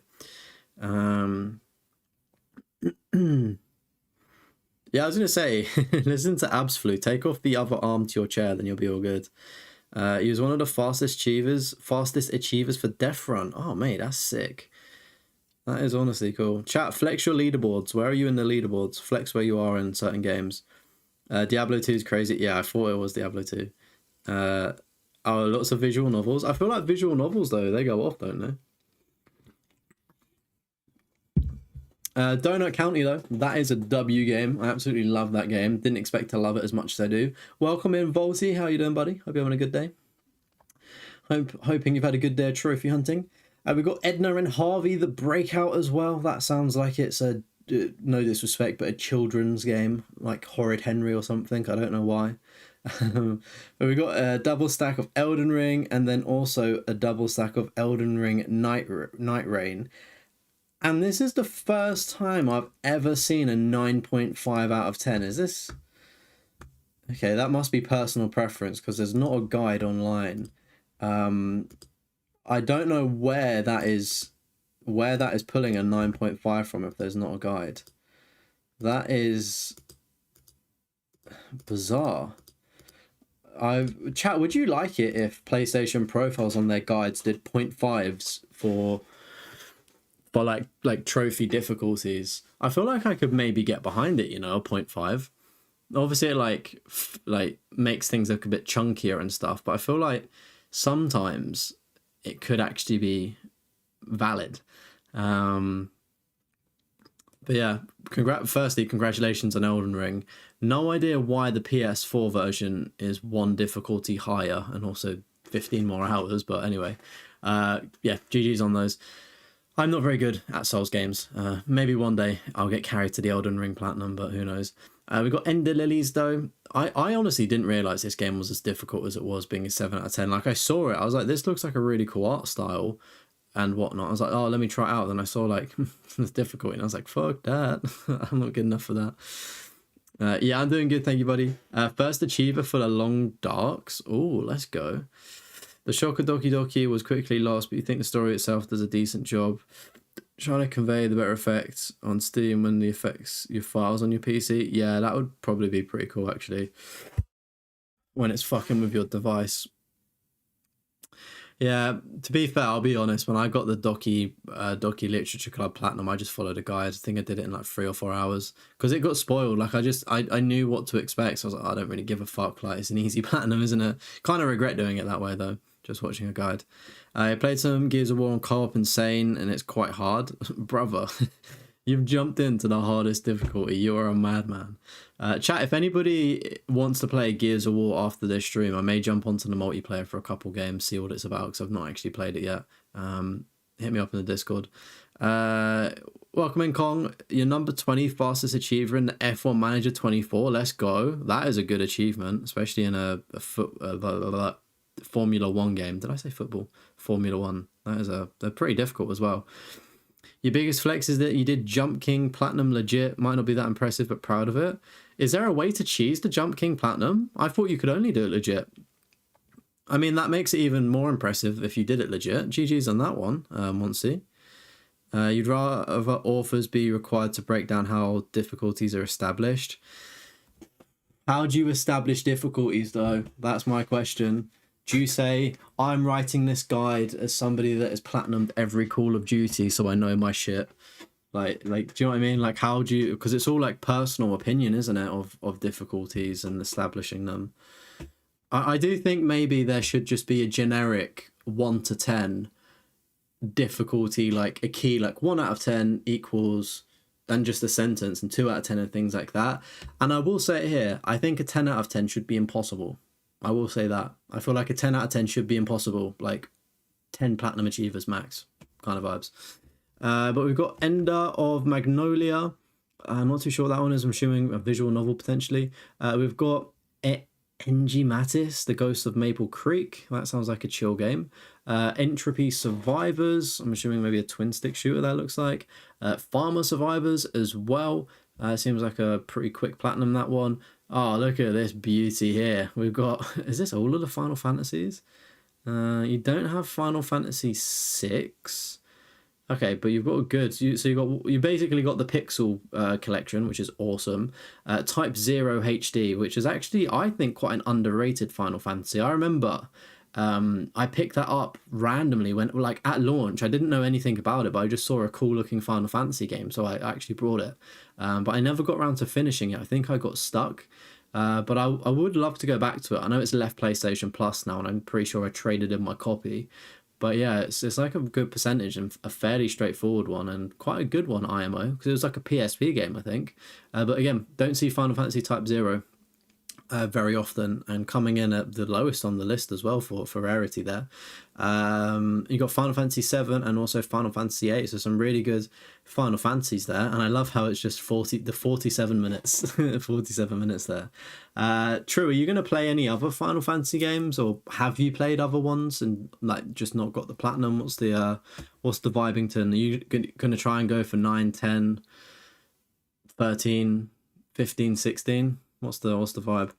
Yeah, I was going to say, listen to Abs Flu. Take off the other arm to your chair, then you'll be all good. He was one of the fastest achievers for Deathroff. Oh, mate, that's sick. That is honestly cool. Chat, flex your leaderboards. Where are you in the leaderboards? Flex where you are in certain games. Diablo 2 is crazy. Yeah, I thought it was Diablo 2. Lots of visual novels. I feel like visual novels, though, they go off, don't they? Donut County, though, that is a W game. I absolutely love that game. Didn't expect to love it as much as I do. Welcome in, Volty. How you doing, buddy? Hope you're having a good day. Hoping you've had a good day of trophy hunting. We've got Edna and Harvey, the Breakout, as well. That sounds like it's a, no disrespect, but a children's game, like Horrid Henry or something. I don't know why. But we got a double stack of Elden Ring, and then also a double stack of Elden Ring Night Rain. And this is the first time I've ever seen a 9.5 out of 10. Is this? Okay, that must be personal preference because there's not a guide online. I don't know where that is pulling a 9.5 from if there's not a guide. That is bizarre. Chat, would you like it if PlayStation profiles on their guides did 0.5s for like trophy difficulties? I feel like I could maybe get behind it, you know, a 0.5. Obviously it like makes things look a bit chunkier and stuff, but I feel like sometimes it could actually be valid. But yeah, firstly, congratulations on Elden Ring. No idea why the PS4 version is 1 difficulty higher and also 15 more hours, but anyway, yeah, GG's on those. I'm not very good at Souls games. Maybe one day I'll get carried to the Elden Ring Platinum, but who knows. We've got Ender Lilies, though. I honestly didn't realise this game was as difficult as it was, being a 7 out of 10. Like, I saw it, I was like, this looks like a really cool art style and whatnot. I was like, oh, let me try it out. Then I saw, like, it's difficult, and I was like, fuck that. I'm not good enough for that. Yeah, I'm doing good, thank you, buddy. First achiever for the Long Darks. Oh, let's go. The Shocker Doki Doki was quickly lost, but you think the story itself does a decent job trying to convey the better effects on Steam when the affects your files on your PC. Yeah, that would probably be pretty cool, actually, when it's fucking with your device. Yeah, to be fair, I'll be honest, when I got the Doki Literature Club Platinum, I just followed a guide. I think I did it in like 3 or 4 hours because it got spoiled. Like, I knew what to expect, so I was like, I don't really give a fuck. Like, it's an easy platinum, isn't it? Kind of regret doing it that way, though. Just watching a guide. I played some Gears of War on co-op Insane, and it's quite hard. Brother. You've jumped into the hardest difficulty. You are a madman. Chat, if anybody wants to play Gears of War after this stream, I may jump onto the multiplayer for a couple games, see what it's about, because I've not actually played it yet. Hit me up in the Discord. Welcome in, Kong. You're number 20 fastest achiever in the F1 Manager 24. Let's go. That is a good achievement, especially in a Formula 1 game. Did I say football? Formula 1. They're pretty difficult as well. Your biggest flex is that you did Jump King Platinum legit. Might not be that impressive, but proud of it. Is there a way to cheese the Jump King Platinum? I thought you could only do it legit. I mean, that makes it even more impressive if you did it legit. GG's on that one, Monty. You'd rather authors be required to break down how difficulties are established. How do you establish difficulties, though? That's my question. Do you say, I'm writing this guide as somebody that has platinumed every Call of Duty, so I know my shit? Like, do you know what I mean? Like, how do you... Because it's all, like, personal opinion, isn't it, of difficulties and establishing them. I do think maybe there should just be a generic 1 to 10 difficulty, like a key, like 1 out of 10 equals... and just a sentence, and 2 out of 10 and things like that. And I will say it here, I think a 10 out of 10 should be impossible. I will say that. I feel like a 10 out of 10 should be impossible. Like 10 platinum achievers max kind of vibes. But we've got Ender of Magnolia. I'm not too sure what that one is. I'm assuming a visual novel potentially. We've got Engie Mattis, The Ghost of Maple Creek. That sounds like a chill game. Entropy Survivors. I'm assuming maybe a twin stick shooter that looks like. Farmer Survivors as well. Seems like a pretty quick platinum, that one. Oh, look at this beauty here. We've got... Is this all of the Final Fantasies? You don't have Final Fantasy 6. Okay, but you've got a good... You basically got the Pixel collection, which is awesome. Type 0 HD, which is actually, I think, quite an underrated Final Fantasy. I remember... I picked that up randomly when, like, at launch. I didn't know anything about it, but I just saw a cool looking Final Fantasy game, so I actually brought it. But I never got around to finishing it. I think I got stuck. But I would love to go back to it. I know it's left PlayStation Plus now, and I'm pretty sure I traded in my copy. But yeah, it's like a good percentage and a fairly straightforward one, and quite a good one, IMO, because it was like a PSP game, I think. But again, don't see Final Fantasy Type 0 very often, and coming in at the lowest on the list as well for rarity there. You got Final Fantasy 7 and also Final Fantasy 8, so some really good Final Fantasies there, and I love how it's just 47 minutes 47 minutes there. True, are you going to play any other Final Fantasy games, or have you played other ones and like just not got the platinum? What's the Vibington? Are you going to try and go for 9, 10, 13, 15, 16? What's the vibe?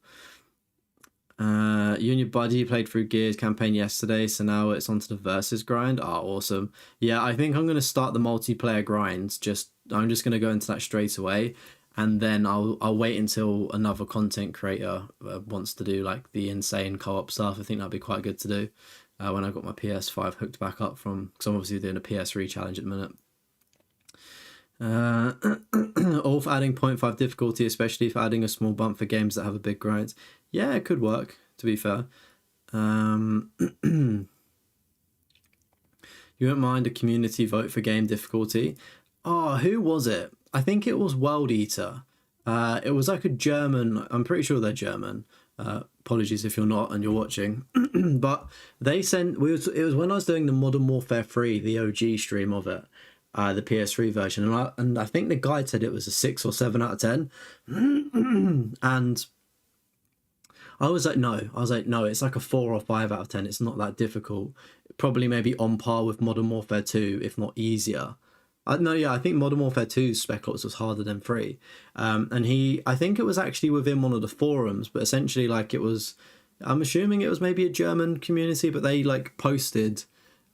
You and your buddy played through Gears campaign yesterday, so now it's onto the versus grind. Awesome. Yeah, I think I'm going to start the multiplayer grinds. I'm just going to go into that straight away, and then I'll wait until another content creator wants to do like the insane co-op stuff. I think that'd be quite good to do when I got my PS5 hooked back up because I'm obviously doing a PS3 challenge at the minute. All for adding 0.5 difficulty, especially for adding a small bump for games that have a big grind. Yeah, it could work, to be fair. You won't mind a community vote for game difficulty. Oh, who was it? I think it was World Eater. It was like a German, I'm pretty sure they're German. Apologies if you're not and you're watching. But they sent, it was when I was doing the Modern Warfare 3, the OG stream of it. The PS3 version, and I think the guide said it was a 6 or 7 out of 10, and I was like, no, it's like a 4 or 5 out of 10. It's not that difficult. Probably maybe on par with Modern Warfare 2, if not easier. I think Modern Warfare 2's Spec Ops was harder than 3, and I think it was actually within one of the forums, but essentially like it was, I'm assuming it was maybe a German community, but they like posted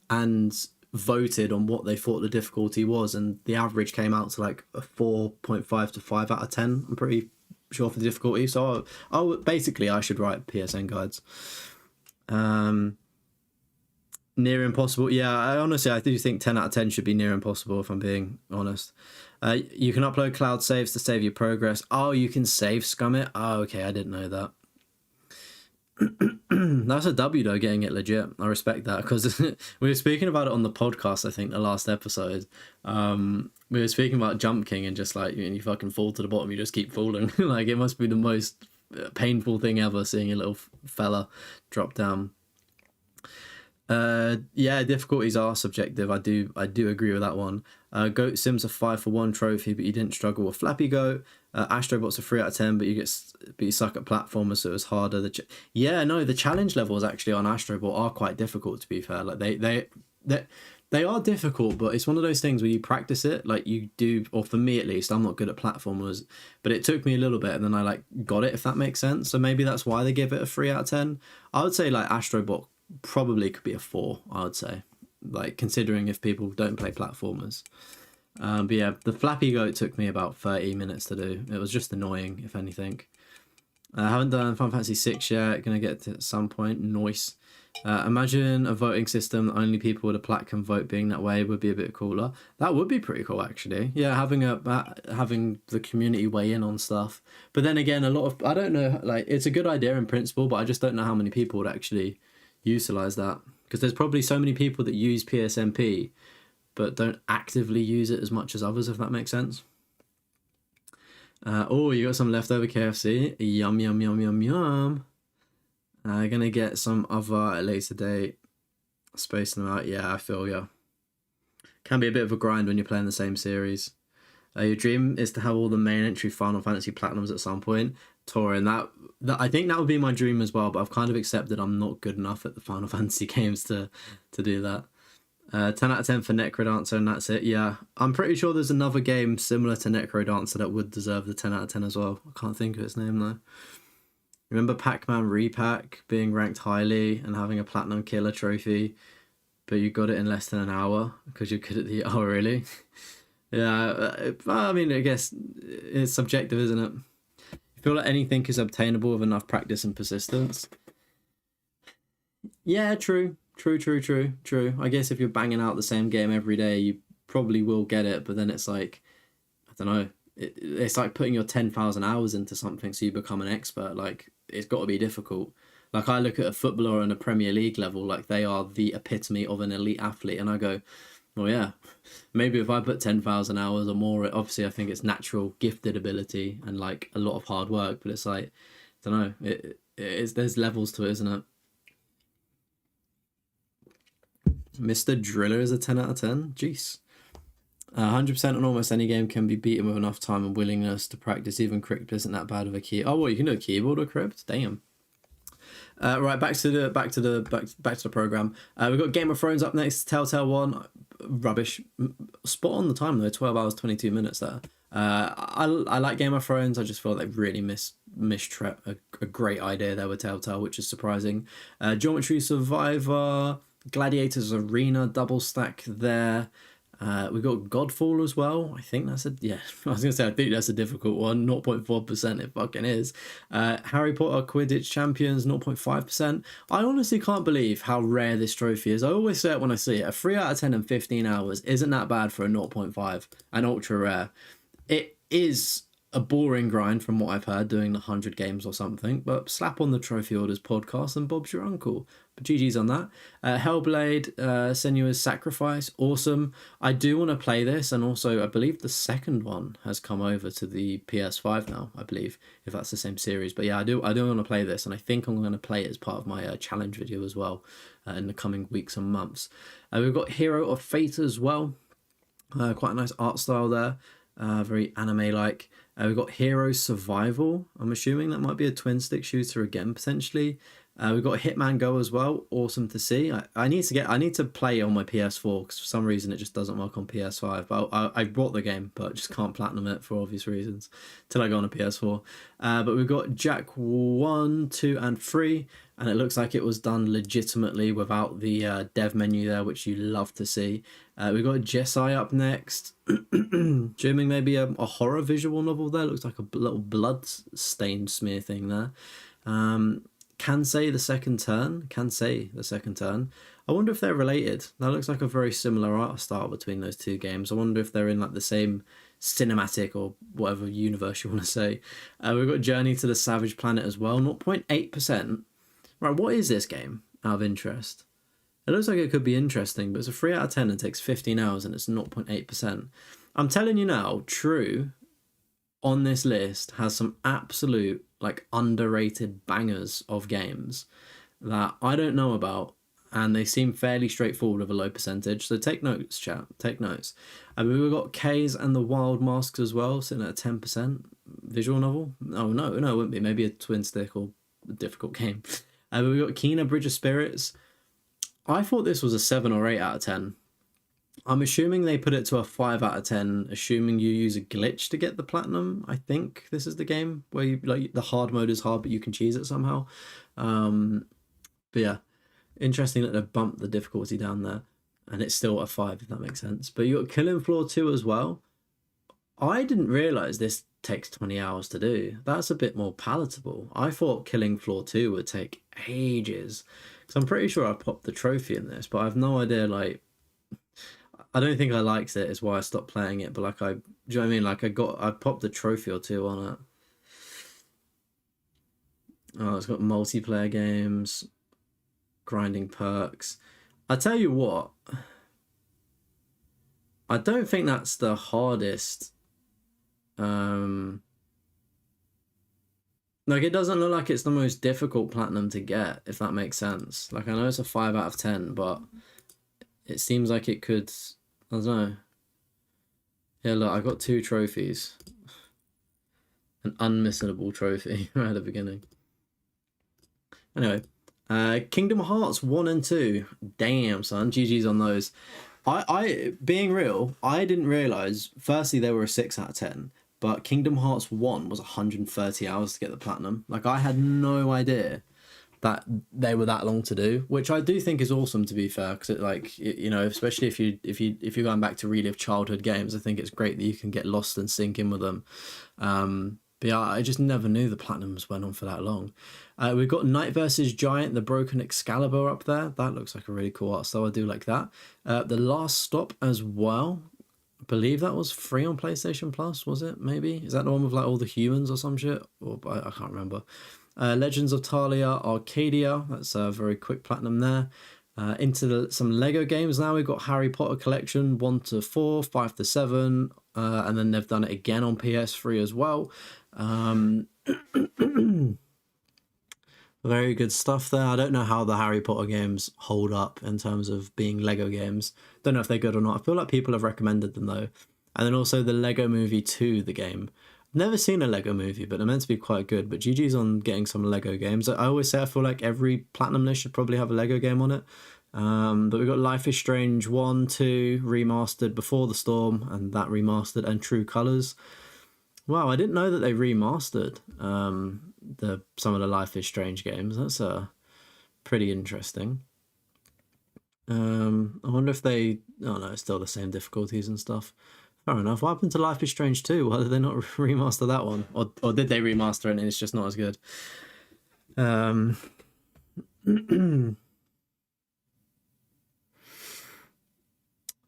and voted on what they thought the difficulty was, and the average came out to like a 4.5 to 5 out of 10, I'm pretty sure, for the difficulty. So I should write PSN guides. Near impossible. Yeah, I do think 10 out of 10 should be near impossible, if I'm being honest. You can upload cloud saves to save your progress. Oh, you can save scum it? Oh, okay, I didn't know that. That's a W though, getting it legit. I respect that, because we were speaking about it on the podcast, I think the last episode, We were speaking about Jump King and just like you fucking fall to the bottom, you just keep falling. Like it must be the most painful thing ever seeing a little fella drop down. Yeah, difficulties are subjective. I do agree with that one. Goat Sim's a 5 for 1 trophy, but you didn't struggle with Flappy Goat. Astrobot's a 3 out of 10, but you suck at platformers, so it was harder. The challenge levels actually on Astrobot are quite difficult, to be fair. Like they are difficult, but it's one of those things where you practice it, like you do, or for me at least, I'm not good at platformers, but it took me a little bit and then I like got it, if that makes sense. So maybe that's why they give it a 3 out of 10. I would say like Astrobot probably could be a 4, I would say, like considering if people don't play platformers. But yeah, the Flappy Goat took me about 30 minutes to do. It was just annoying, if anything. I haven't done Final Fantasy 6 yet, gonna get to at some point. Nice. Imagine a voting system that only people with a plat can vote, being that way would be a bit cooler. That would be pretty cool, actually. Yeah, having the community weigh in on stuff. But then again, I don't know, like it's a good idea in principle, but I just don't know how many people would actually utilize that, because there's probably so many people that use PSMP but don't actively use it as much as others, if that makes sense. You got some leftover KFC. Yum yum yum yum yum. Gonna get some other at a later date. Spacing them out. Yeah, I feel ya. Can be a bit of a grind when you're playing the same series. Your dream is to have all the main entry Final Fantasy Platinums at some point. Touring that I think that would be my dream as well, but I've kind of accepted I'm not good enough at the Final Fantasy games to do that. 10 out of 10 for Necrodancer, and that's it. Yeah, I'm pretty sure there's another game similar to Necrodancer that would deserve the 10 out of 10 as well. I can't think of its name though. Remember Pac-Man Repack being ranked highly and having a Platinum Killer trophy, but you got it in less than an hour because you're good at the... Oh, really? Yeah, I mean, I guess it's subjective, isn't it? You feel like anything is obtainable with enough practice and persistence. Yeah, true. I guess if you're banging out the same game every day, you probably will get it, but then it's like, I don't know, it's like putting your 10,000 hours into something so you become an expert. Like, it's got to be difficult. Like, I look at a footballer on a Premier League level, like they are the epitome of an elite athlete, and I go, well, yeah, maybe if I put 10,000 hours or more, obviously I think it's natural gifted ability and like a lot of hard work, but it's like, I don't know, there's levels to it, isn't it? Mr. Driller is a 10 out of 10. Jeez. 100% on almost any game can be beaten with enough time and willingness to practice. Even Crypt isn't that bad of a key. Oh, what, you can do a keyboard or Crypt? Damn. Right, back to the program. We've got Game of Thrones up next. Telltale 1. Rubbish. Spot on the time though. 12 hours 22 minutes there. I like Game of Thrones. I just feel like they really missed a great idea there with Telltale, which is surprising. Geometry Survivor. Gladiators Arena double stack there. We got Godfall as well. I think that's I was gonna say I think that's a difficult one. 0.4% it fucking is. Harry Potter Quidditch Champions 0.5%. I honestly can't believe how rare this trophy is. I always say it when I see it. A 3 out of 10 in 15 hours isn't that bad for a 0.5 and ultra rare. It is a boring grind from what I've heard, doing the 100 games or something, but slap on the Trophy Orders podcast and Bob's your uncle. But GG's on that. Hellblade, Senua's Sacrifice, awesome. I do want to play this, and also I believe the second one has come over to the PS5 now, I believe, if that's the same series. But yeah, I do want to play this, and I think I'm going to play it as part of my challenge video as well in the coming weeks and months. We've got Hero of Fate as well. Quite a nice art style there. Very anime-like. We've got Hero Survival. I'm assuming that might be a twin stick shooter again, potentially. We've got Hitman Go as well. Awesome to see. I need to play on my PS4 because for some reason it just doesn't work on PS5. But I bought the game, but just can't platinum it for obvious reasons till I go on a PS4. But we've got Jack 1, 2, and 3, and it looks like it was done legitimately without the dev menu there, which you love to see. We've got Jesai up next. Assuming maybe a horror visual novel there. Looks like a little blood stained smear thing there. Kansei the Second Turn. I wonder if they're related. That looks like a very similar art style between those two games. I wonder if they're in like the same cinematic or whatever universe you want to say. We've got Journey to the Savage Planet as well. 0.8%. Right, what is this game out of interest? It looks like it could be interesting, but it's a 3 out of 10 and takes 15 hours and it's 0.8%. I'm telling you now, True on this list has some absolute like underrated bangers of games that I don't know about, and they seem fairly straightforward with a low percentage. So take notes, chat. Take notes. I mean, we've got K's and the Wild Masks as well, sitting at a 10% visual novel. Oh no, it wouldn't be. Maybe a twin stick or a difficult game. We've got Kena Bridge of Spirits. I thought this was a 7 or 8 out of 10. I'm assuming they put it to a 5 out of 10, assuming you use a glitch to get the platinum. I think this is the game where you like the hard mode is hard, but you can cheese it somehow. But yeah, interesting that they've bumped the difficulty down there, and it's still a 5 if that makes sense. But you got Killing Floor 2 as well. I didn't realize this takes 20 hours to do. That's a bit more palatable. I thought Killing Floor 2 would take ages, because I'm pretty sure I popped the trophy in this, but I have no idea. Like, I don't think I liked it, is why I stopped playing it. But like, do you know what I mean? Like, I popped a trophy or two on it. Oh, it's got multiplayer games, grinding perks. I tell you what, I don't think that's the hardest. Like, it doesn't look like it's the most difficult platinum to get, if that makes sense. Like, I know it's a 5 out of 10, but it seems like it could. I don't know. Yeah, look, I got 2 trophies. An unmissable trophy right at the beginning. Anyway, Kingdom Hearts 1 and 2. Damn, son. GG's on those. I being real, I didn't realise, firstly, they were a 6 out of 10, but Kingdom Hearts 1 was 130 hours to get the platinum. Like, I had no idea that they were that long to do, which I do think is awesome, to be fair, because it, like, you know, especially if you're going back to relive childhood games, I think it's great that you can get lost and sink in with them. But yeah, I just never knew the platinums went on for that long. We've got Knight vs Giant, the Broken Excalibur up there. That looks like a really cool art style. I do like that. The Last Stop as well. I believe that was free on PlayStation Plus, was it? Maybe? Is that the one with like all the humans or some shit? Or I can't remember. Legends of Talia Arcadia. That's a very quick platinum there. Into some Lego games now. We've got Harry Potter Collection 1 to 4, 5 to 7. And then they've done it again on PS3 as well. Very good stuff there. I don't know how the Harry Potter games hold up in terms of being Lego games. Don't know if they're good or not. I feel like people have recommended them though. And then also the Lego Movie 2, the game. Never seen a Lego movie, but they're meant to be quite good. But GG's on getting some Lego games. I always say I feel like every platinum list should probably have a Lego game on it. But we've got Life is Strange 1, 2, remastered Before the Storm, and that remastered, and True Colors. Wow, I didn't know that they remastered some of the Life is Strange games. That's pretty interesting. I wonder if they. Oh no, it's still the same difficulties and stuff. Fair enough. What happened to Life is Strange 2? Why did they not remaster that one? Or did they remaster it and it's just not as good?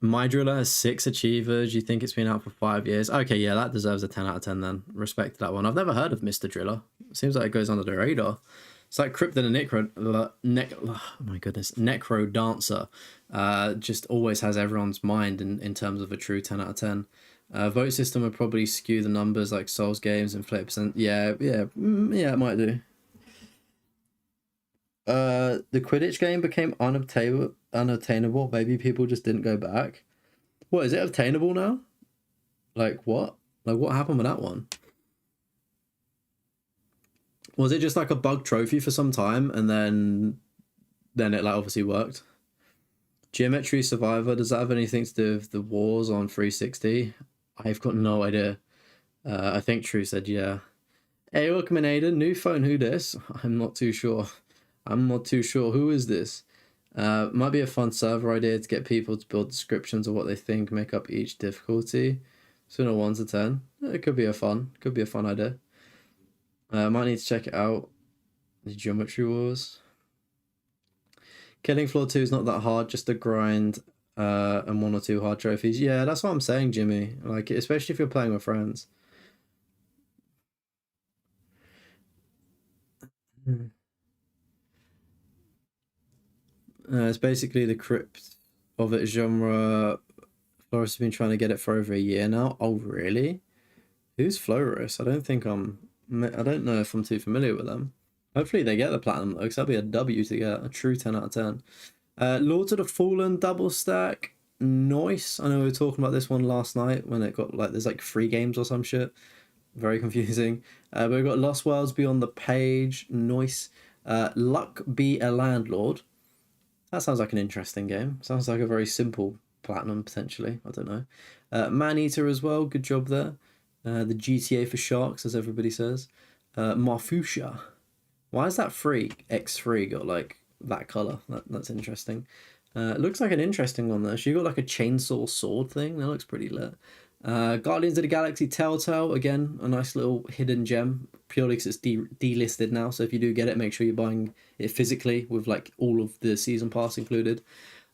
My Driller has 6 achievers. You think it's been out for 5 years? Okay, yeah, that deserves a 10 out of 10 then. Respect that one. I've never heard of Mr. Driller. Seems like it goes under the radar. It's like Crypt and a oh my goodness, Necro Dancer. Just always has everyone's mind in terms of a true 10 out of 10. Vote system would probably skew the numbers like Souls games, inflated percent. Yeah, it might do. The Quidditch game became unattainable. Maybe people just didn't go back. What, is it obtainable now? Like what? Like what happened with that one? Was it just like a bug trophy for some time and then it like obviously worked? Geometry Survivor, does that have anything to do with the wars on 360? I've got no idea. I think True said yeah. Hey, welcome in, Aiden. New phone, who this? I'm not too sure. Who is this? Might be a fun server idea to get people to build descriptions of what they think make up each difficulty. So a 1 to 10. It could be a fun idea. Might need to check it out. The Geometry Wars. Killing Floor 2 is not that hard, just a grind and 1 or 2 hard trophies. Yeah, that's what I'm saying, Jimmy. Like, especially if you're playing with friends. It's basically the crypt of its genre. Florist has been trying to get it for over a year now. Oh, really? Who's Florist? I don't know if I'm too familiar with them. Hopefully they get the platinum though, because that'd be a W to get a true 10 out of 10. Lords of the Fallen double stack. Nice. I know we were talking about this one last night when it got like there's like 3 games or some shit. Very confusing. But we've got Lost Worlds Beyond the Page. Nice. Luck Be a Landlord. That sounds like an interesting game. Sounds like a very simple platinum potentially. I don't know. Maneater as well. Good job there. The GTA for sharks, as everybody says. Marfusha. Why is that X3 got like that color? That's interesting. It looks like an interesting one though. She got like a chainsaw sword thing. That looks pretty lit. Guardians of the Galaxy Telltale, again, a nice little hidden gem, purely because it's delisted now. So if you do get it, make sure you're buying it physically with like all of the season pass included.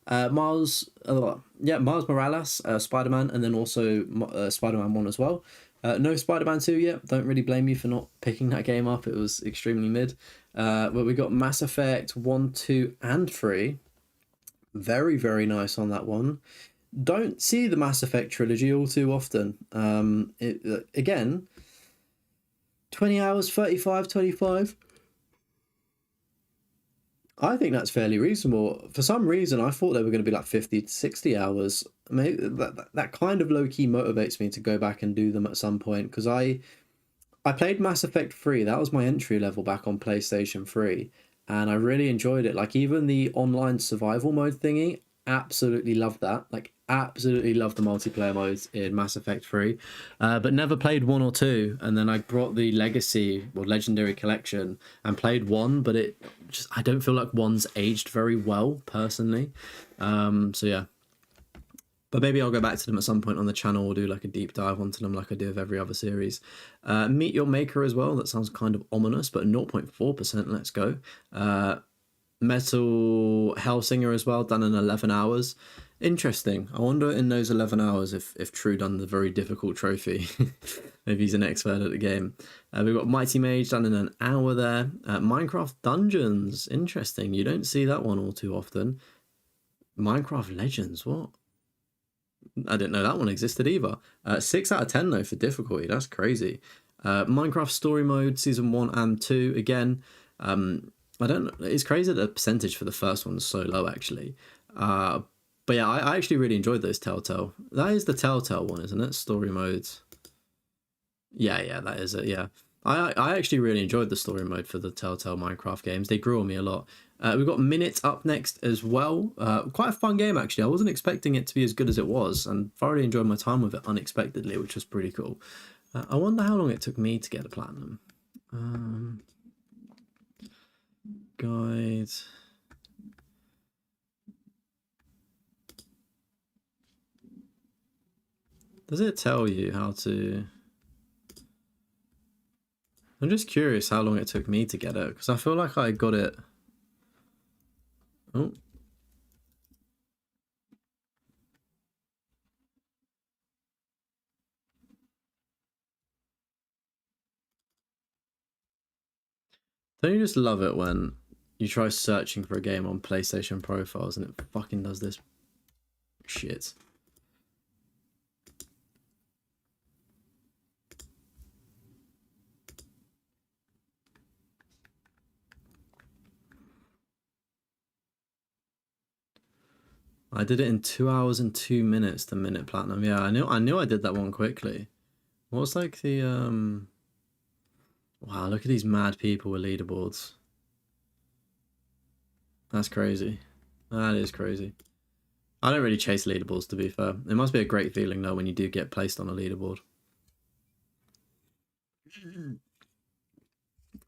Miles Morales, Spider-Man, and then also Spider-Man 1 as well. No Spider-Man 2 yet. Don't really blame you for not picking that game up. It was extremely mid. But we got Mass Effect 1, 2, and 3. Very, very nice on that one. Don't see the Mass Effect trilogy all too often. Again, 20 hours, 35, 25. I think that's fairly reasonable. For some reason, I thought they were going to be like 50 to 60 hours. Maybe that kind of low-key motivates me to go back and do them at some point, because I played Mass Effect 3. That was my entry level back on PlayStation 3, and I really enjoyed it. Like, even the online survival mode thingy, absolutely loved that. Like, absolutely loved the multiplayer modes in Mass Effect 3, but never played 1 or 2. And then I brought the Legacy or Legendary Collection and played 1, but I don't feel like 1's aged very well personally. So yeah, but maybe I'll go back to them at some point on the channel. We'll do like a deep dive onto them like I do with every other series. Meet Your Maker as well. That sounds kind of ominous, but 0.4%. Let's go. Metal Hellsinger as well, done in 11 hours. Interesting. I wonder in those 11 hours if True done the very difficult trophy. Maybe he's an expert at the game. We've got Mighty Mage done in an hour there. Minecraft Dungeons. Interesting. You don't see that one all too often. Minecraft Legends. What? I didn't know that one existed either. 6 out of 10 though for difficulty. That's crazy. Minecraft Story Mode Season 1 and 2. Again, I don't know. It's crazy that the percentage for the first one is so low actually. But yeah, I actually really enjoyed those Telltale. That is the Telltale one, isn't it? Story modes. Yeah, that is it. Yeah, I actually really enjoyed the story mode for the Telltale Minecraft games. They grew on me a lot. We've got Minute up next as well. Quite a fun game actually. I wasn't expecting it to be as good as it was, and thoroughly enjoyed my time with it unexpectedly, which was pretty cool. I wonder how long it took me to get a platinum. Guide. Does it tell you how to... I'm just curious how long it took me to get it, because I feel like I got it... Oh. Don't you just love it when you try searching for a game on PlayStation profiles and it fucking does this shit? I did it in 2 hours and 2 minutes, the Minute Platinum. Yeah, I knew I did that one quickly. What was like the Wow, look at these mad people with leaderboards. That's crazy. That is crazy. I don't really chase leaderboards, to be fair. It must be a great feeling though when you do get placed on a leaderboard.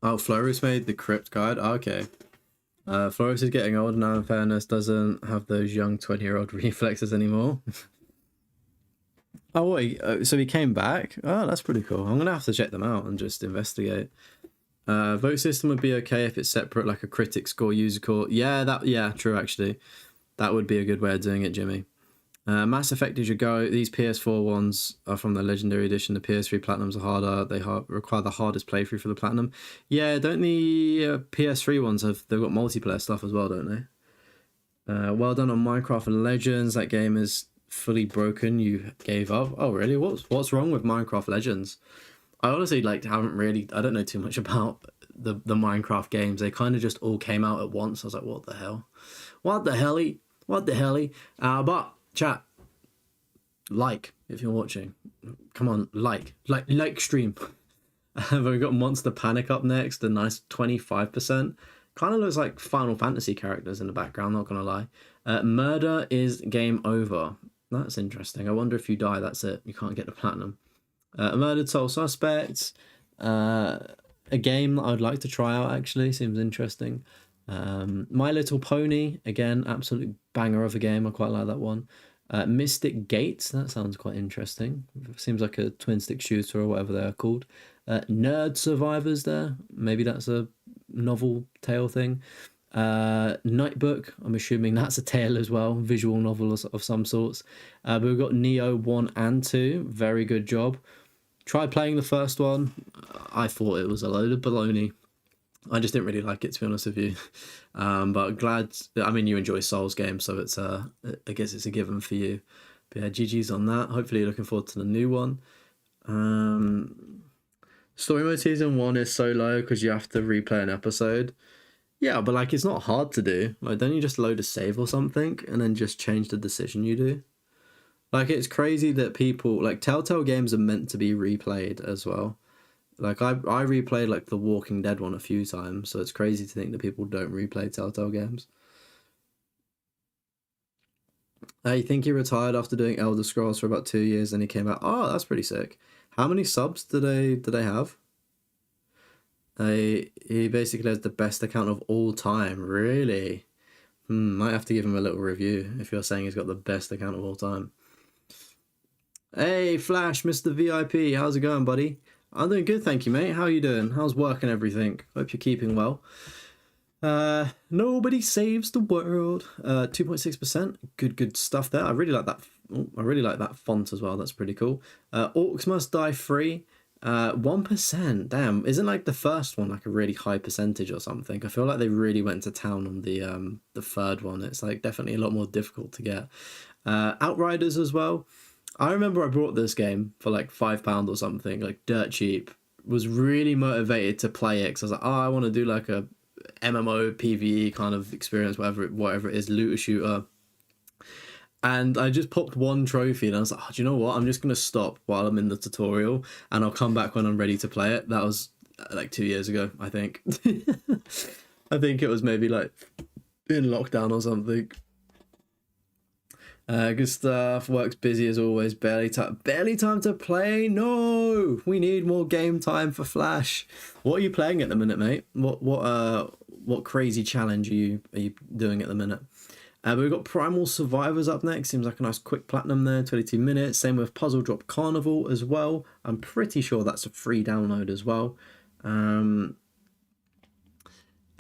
Oh, Flores made the crypt guide. Oh, okay. Flores is getting older now, in fairness, doesn't have those young 20-year-old reflexes anymore. Oh, wait, so he came back? Oh, that's pretty cool. I'm going to have to check them out and just investigate. Vote system would be okay if it's separate, like a critic score, user score. Yeah, true, actually. That would be a good way of doing it, Jimmy. Mass Effect is your go. These PS4 ones are from the Legendary Edition. The PS3 Platinums are harder. They require the hardest playthrough for the Platinum. Yeah, don't the PS3 ones they've got multiplayer stuff as well, don't they? Well done on Minecraft Legends. That game is fully broken. You gave up. Oh, really? What's wrong with Minecraft Legends? I honestly like haven't really. I don't know too much about the Minecraft games. They kind of just all came out at once. I was like, what the hell? What the helly? What the helly? But chat, like if you're watching, come on, like stream. We've got Monster Panic up next. A nice 25%. Kind of looks like Final Fantasy characters in the background. Not gonna lie. Murder is game over. That's interesting. I wonder if you die, that's it. You can't get the platinum. A murdered soul suspect. A game that I'd like to try out actually seems interesting. My Little Pony, again, absolute banger of a game. I quite like that one. Mystic Gates, that sounds quite interesting. Seems like a twin stick shooter or whatever they're called. Nerd Survivors there. Maybe that's a novel tale thing. Nightbook, I'm assuming that's a tale as well. Visual novel of some sorts. But we've got Neo 1 and 2. Very good job. Tried playing the first one. I thought it was a load of baloney. I just didn't really like it, to be honest with you. But glad, I mean, you enjoy Souls games, so it's I guess it's a given for you. But yeah, GG's on that. Hopefully you're looking forward to the new one. Story mode season 1 is so low because you have to replay an episode. Yeah, but like it's not hard to do. Like, don't you just load a save or something and then just change the decision you do? Like, it's crazy that people like Telltale games are meant to be replayed as well. Like I replayed like the Walking Dead one a few times, so it's crazy to think that people don't replay Telltale games. I think he retired after doing Elder Scrolls for about 2 years, and he came out. Oh, that's pretty sick. How many subs do they have? He basically has the best account of all time. Really? Might have to give him a little review if you're saying he's got the best account of all time. Hey, Flash, Mr. VIP, how's it going, buddy? I'm doing good, thank you, mate. How are you doing? How's work and everything? Hope you're keeping well. Nobody saves the world. 2.6%. Good stuff there. I really like that. I really like that font as well. That's pretty cool. Orcs Must Die Free. 1%. Damn, isn't like the first one like a really high percentage or something? I feel like they really went to town on the third one. It's like definitely a lot more difficult to get. Outriders as well. I remember I bought this game for like £5 or something, like dirt cheap. Was really motivated to play it because I was like, oh, I want to do like a MMO PvE kind of experience, whatever it is, looter shooter. And I just popped one trophy and I was like, oh, do you know what? I'm just going to stop while I'm in the tutorial and I'll come back when I'm ready to play it. That was like 2 years ago, I think. I think it was maybe like in lockdown or something. Good stuff. Work's busy as always. Barely time to play. No, we need more game time for Flash. What are you playing at the minute, mate? What crazy challenge are you doing at the minute? But we've got Primal Survivors up next. Seems like a nice quick platinum there, 22 minutes. Same with Puzzle Drop Carnival as well. I'm pretty sure that's a free download as well.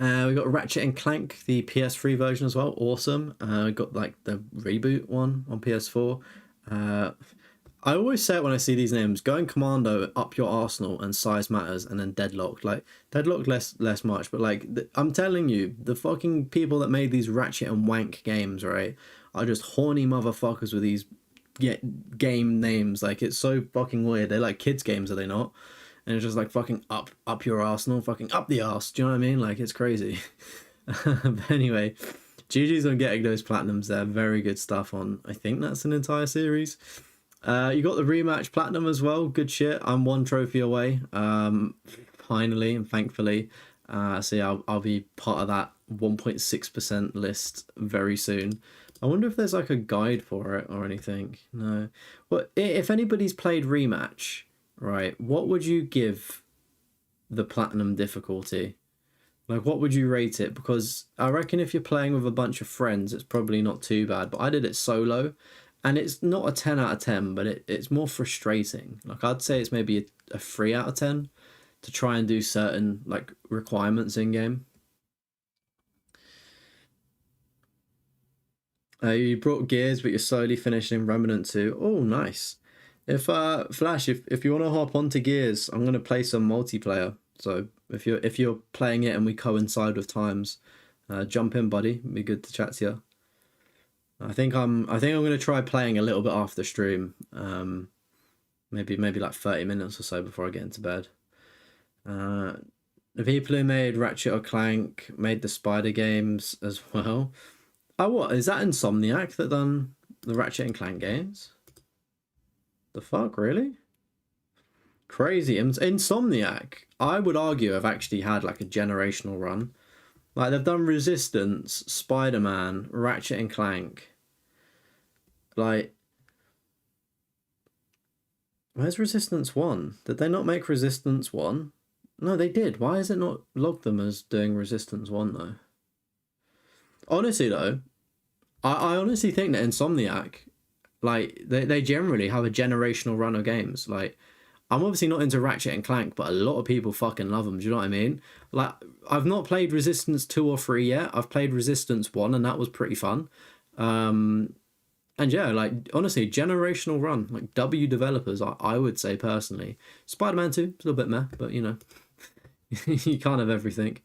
We got Ratchet and Clank, the PS3 version as well. Awesome. We got like the reboot one on PS4. I always say it when I see these names: Going Commando, Up Your Arsenal, and Size Matters, and then Deadlocked. Like Deadlocked less much, but like I'm telling you, the fucking people that made these Ratchet and Wank games, right, are just horny motherfuckers with these game names. Like it's so fucking weird. They're like kids games, are they not? And it's just like fucking up your arsenal, fucking up the arse. Do you know what I mean? Like it's crazy. But anyway, GG's on getting those platinums there. Very good stuff on. I think that's an entire series. You got the rematch platinum as well. Good shit. I'm one trophy away. Finally and thankfully. So yeah, I'll be part of that 1.6% list very soon. I wonder if there's like a guide for it or anything. No. Well, if anybody's played rematch, right, what would you give the platinum difficulty? Like, what would you rate it? Because I reckon if you're playing with a bunch of friends, it's probably not too bad. But I did it solo, and it's not a 10 out of 10, but it's more frustrating. Like, I'd say it's maybe a 3 out of 10 to try and do certain, like, requirements in-game. You brought Gears, but you're slowly finishing Remnant 2. Oh, nice. If Flash, if you want to hop onto Gears, I'm gonna play some multiplayer. So if you're playing it and we coincide with times, jump in, buddy. It'd be good to chat to you. I think I'm gonna try playing a little bit after stream. Maybe like 30 minutes or so before I get into bed. The people who made Ratchet or Clank made the Spider games as well. Oh, what is that? Insomniac that done the Ratchet and Clank games? The fuck, really? Crazy. Insomniac, I would argue, have actually had like a generational run. Like they've done Resistance, Spider-Man, Ratchet and Clank. Like, where's Resistance 1? Did they not make Resistance 1? No, they did. Why is it not logged them as doing Resistance 1 though? Honestly though, I honestly think that Insomniac, like, they generally have a generational run of games. Like, I'm obviously not into Ratchet and Clank, but a lot of people fucking love them. Do you know what I mean? Like, I've not played Resistance 2 or 3 yet. I've played Resistance 1, and that was pretty fun. And yeah, like, honestly, generational run. Like, W developers, I would say personally. Spider-Man 2, it's a little bit meh, but you know, you can't have everything.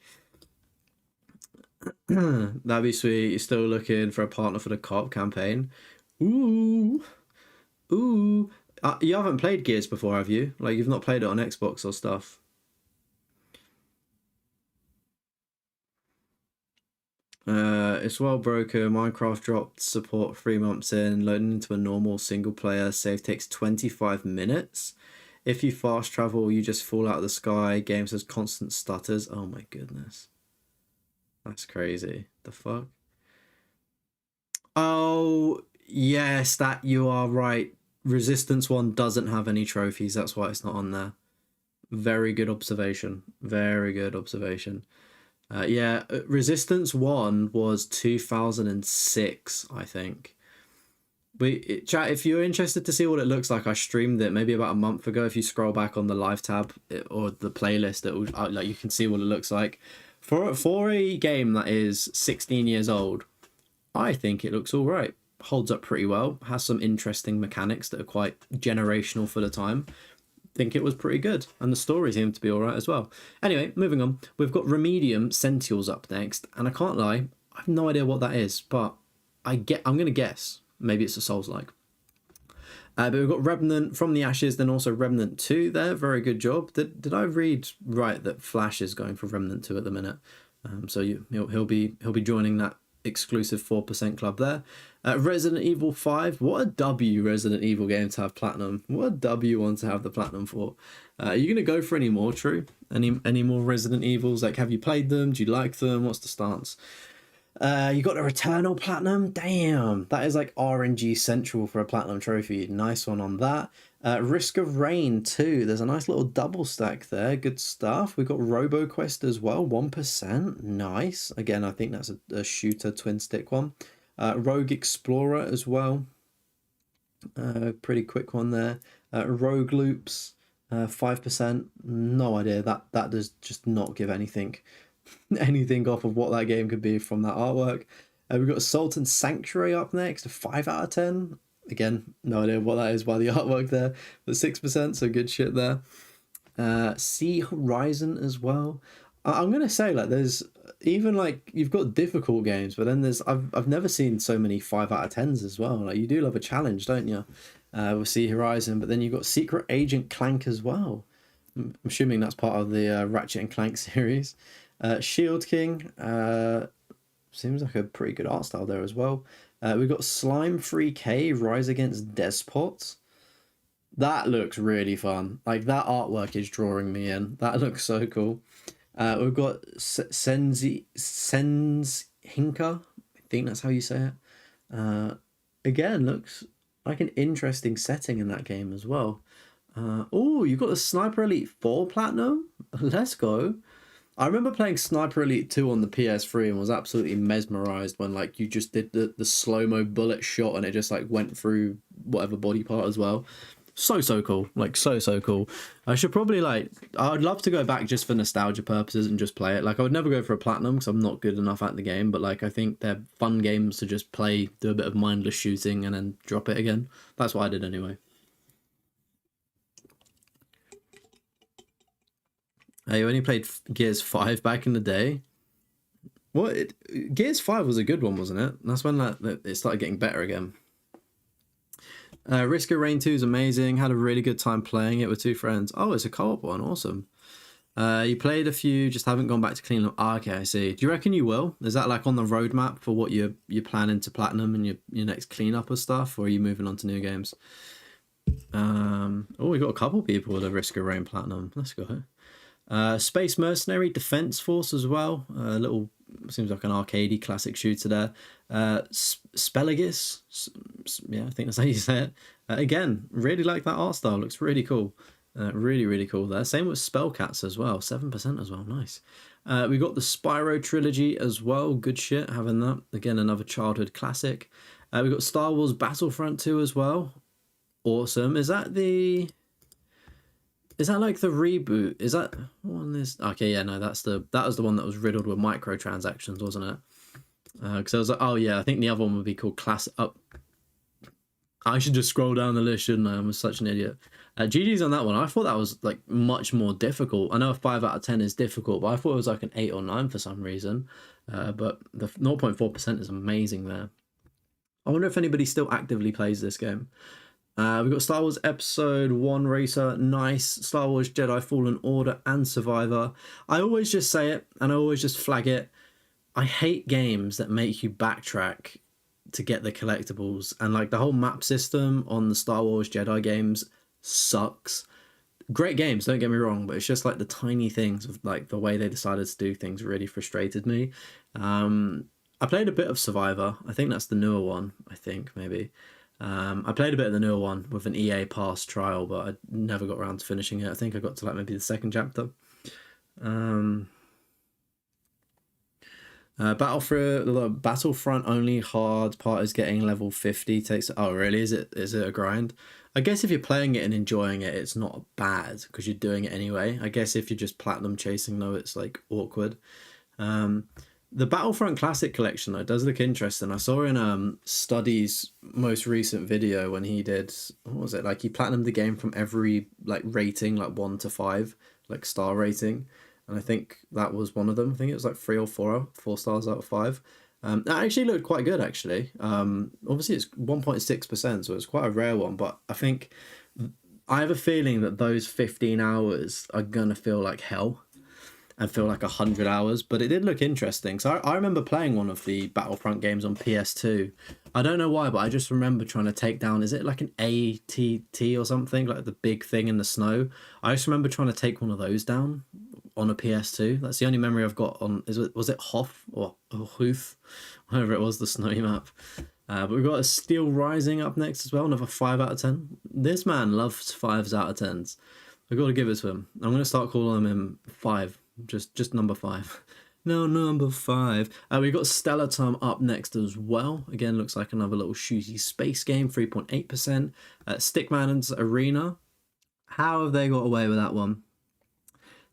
That'd be sweet. You're still looking for a partner for the co-op campaign. Ooh. Ooh. You haven't played Gears before, have you? Like, you've not played it on Xbox or stuff? It's well broken. Minecraft dropped support 3 months in. Loading into a normal single player save takes 25 minutes. If you fast travel, you just fall out of the sky. Game says constant stutters. Oh my goodness. That's crazy. The fuck? Oh, yes, that you are right. Resistance 1 doesn't have any trophies. That's why it's not on there. Very good observation. Very good observation. Yeah, Resistance 1 was 2006, I think. Chat, if you're interested to see what it looks like, I streamed it maybe about a month ago. If you scroll back on the live tab or the playlist, it will, like, you can see what it looks like. For a game that is 16 years old, I think it looks all right. Holds up pretty well. Has some interesting mechanics that are quite generational for the time. Think it was pretty good, and the story seemed to be all right as well. Anyway, moving on. We've got Remedium Sentials up next, and I can't lie, I have no idea what that is, but I'm gonna guess maybe it's a Souls-like. But we've got Remnant from the Ashes, then also Remnant 2 there. Very good job. Did I read right that Flash is going for Remnant 2 at the minute? So he'll be joining that exclusive 4% club there. Resident Evil 5. What a W Resident Evil game to have platinum. What a W one to have the platinum for. Are you going to go for any more, True? Any more Resident Evils? Like, have you played them? Do you like them? What's the stance? You got a Returnal platinum. Damn, that is like RNG central for a platinum trophy. Nice one on that. Risk of Rain 2. There's a nice little double stack there. Good stuff. We've got RoboQuest as well. 1%. Nice. Again, I think that's a shooter twin stick one. Rogue Explorer as well. Pretty quick one there. Rogue Loops. 5%. No idea. That does just not give anything off of what that game could be from that artwork. We've got Sultan Sanctuary up next, a 5 out of 10. Again, no idea what that is by the artwork there, but 6%, so good shit there. Sea Horizon as well. I'm gonna say, like, there's even, like, you've got difficult games, but then there's I've never seen so many 5 out of 10s as well. Like, you do love a challenge, don't you? With Sea Horizon, but then you've got Secret Agent Clank as well. I'm assuming that's part of the Ratchet and Clank series. Shield King, seems like a pretty good art style there as well. We've got Slime 3K, Rise Against Despots. That looks really fun. Like, that artwork is drawing me in. That looks so cool. We've got Sens Hinka. I think that's how you say it. Again, looks like an interesting setting in that game as well. Oh, you've got the Sniper Elite 4 Platinum. Let's go. I remember playing Sniper Elite 2 on the PS3 and was absolutely mesmerized when, like, you just did the slow-mo bullet shot and it just, like, went through whatever body part as well. So cool. Like, so cool. I should probably, like, I'd love to go back just for nostalgia purposes and just play it. Like, I would never go for a platinum because I'm not good enough at the game, but, like, I think they're fun games to just play, do a bit of mindless shooting and then drop it again. That's what I did anyway. You only played Gears 5 back in the day? Gears 5 was a good one, wasn't it? That's when it started getting better again. Risk of Rain 2 is amazing. Had a really good time playing it with two friends. Oh, it's a co-op one. Awesome. You played a few, just haven't gone back to clean up. Okay, I see. Do you reckon you will? Is that like on the roadmap for what you're planning to platinum and your next cleanup of stuff, or are you moving on to new games? We got a couple people with a Risk of Rain platinum. Let's go. Space Mercenary Defense Force as well. Little seems like an arcadey classic shooter there. Spelagis, yeah, I think that's how you say it. Again, really like that art style. Looks really cool. Really cool there. Same with Spellcats as well. 7% as well. Nice. We got the Spyro trilogy as well. Good shit having that. Again, another childhood classic. We got Star Wars Battlefront 2 as well. Awesome. Is that like the reboot? Is that one? Okay, yeah, no, that was the one that was riddled with microtransactions, wasn't it? Because I was like, oh yeah, I think the other one would be called Classic. I should just scroll down the list, shouldn't I? I'm such an idiot. GG's on that one. I thought that was like much more difficult. I know a 5 out of 10 is difficult, but I thought it was like an 8 or 9 for some reason. But the 0.4% is amazing there. I wonder if anybody still actively plays this game. We've got Star Wars Episode 1 Racer, nice. Star Wars Jedi Fallen Order and Survivor. I always just say it, and I always just flag it. I hate games that make you backtrack to get the collectibles. And like the whole map system on the Star Wars Jedi games sucks. Great games, don't get me wrong, but it's just like the tiny things of like the way they decided to do things really frustrated me. I played a bit of Survivor. I think that's the newer one, I think, maybe. I played a bit of the newer one with an EA Pass trial, but I never got around to finishing it. I think I got to like maybe the second chapter. Battlefront only hard part is getting level 50. Oh really? Is it a grind? I guess if you're playing it and enjoying it, it's not bad because you're doing it anyway. I guess if you're just platinum chasing though, it's like awkward. The Battlefront Classic Collection though does look interesting. I saw in Studdy's most recent video when he did, what was it, like he platinumed the game from every like rating, like 1 to 5, like star rating, and I think that was one of them. I think it was like 3 or 4 stars out of 5. That actually looked quite good actually. Obviously it's 1.6%, so it's quite a rare one, but I think I have a feeling that those 15 hours are gonna feel like hell and feel like 100 hours, but it did look interesting. So I remember playing one of the Battlefront games on PS2. I don't know why, but I just remember trying to take down, is it like an ATT or something, like the big thing in the snow? I just remember trying to take one of those down on a PS2. That's the only memory I've got on, was it Hoth or Hoof, whatever it was, the snowy map. But we've got a Steel Rising up next as well, another 5 out of 10. This man loves 5s out of 10s. I've got to give it to him. I'm going to start calling him 5. Just number 5. No, number 5. We've got Stellatum up next as well. Again, looks like another little shooty space game, 3.8%. Stickman's Arena. How have they got away with that one?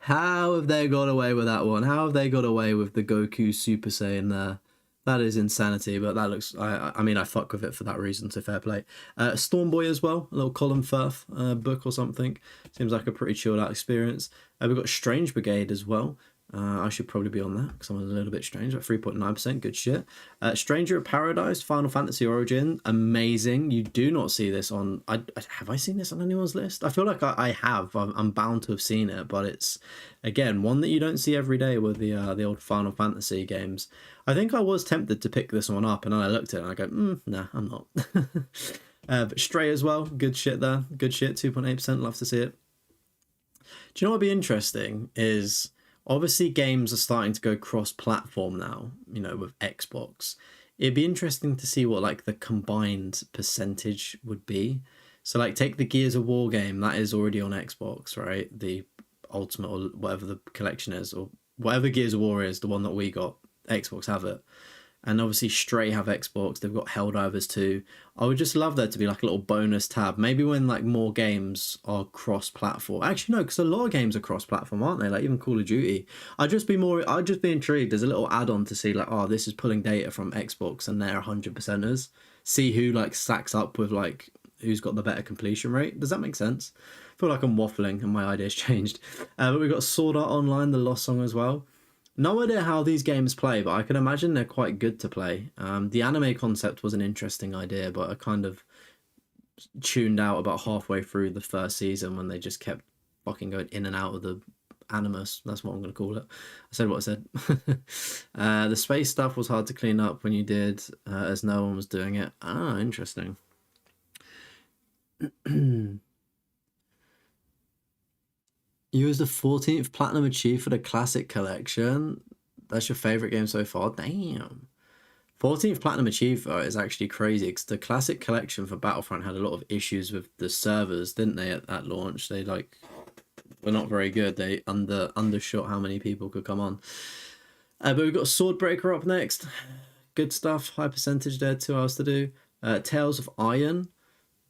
How have they got away with that one? How have they got away with the Goku Super Saiyan there? That is insanity, but that looks... I mean, I fuck with it for that reason, so fair play. Stormboy as well, a little Colin Firth book or something. Seems like a pretty chilled out experience. We've got Strange Brigade as well. I should probably be on that because I'm a little bit strange, like 3.9%, good shit. Stranger of Paradise, Final Fantasy Origin, amazing. You do not see this on... have I seen this on anyone's list? I feel like I have. I'm bound to have seen it, but it's, again, one that you don't see every day with the old Final Fantasy games. I think I was tempted to pick this one up, and then I looked at it and I go, nah, I'm not. But Stray as well, good shit there. Good shit, 2.8%, love to see it. Do you know what would be interesting is... Obviously, games are starting to go cross-platform now, you know, with Xbox. It'd be interesting to see what, like, the combined percentage would be. So, like, take the Gears of War game, that is already on Xbox, right? The Ultimate or whatever the collection is, or whatever Gears of War is, the one that we got, Xbox have it. And obviously Stray have Xbox, they've got Helldivers too. I would just love there to be like a little bonus tab. Maybe when like more games are cross-platform. Actually no, because a lot of games are cross-platform, aren't they? Like even Call of Duty. I'd just be intrigued. There's a little add-on to see like, oh, this is pulling data from Xbox and they're 100%ers. See who like stacks up with like, who's got the better completion rate. Does that make sense? I feel like I'm waffling and my idea's changed. But we've got Sword Art Online, the Lost Song as well. No idea how these games play, but I can imagine they're quite good to play. The anime concept was an interesting idea, but I kind of tuned out about halfway through the first season when they just kept fucking going in and out of the animus. That's what I'm going to call it. I said what I said. The space stuff was hard to clean up when you did, as no one was doing it. Ah, interesting. You was the 14th platinum achieved for the classic collection. That's your favorite game so far? Damn. 14th platinum achiever is actually crazy because the classic collection for Battlefront had a lot of issues with the servers, didn't they, at launch? They like were not very good. They undershot how many people could come on. But we've got Swordbreaker up next. Good stuff. High percentage there. 2 hours to do. Tales of Iron.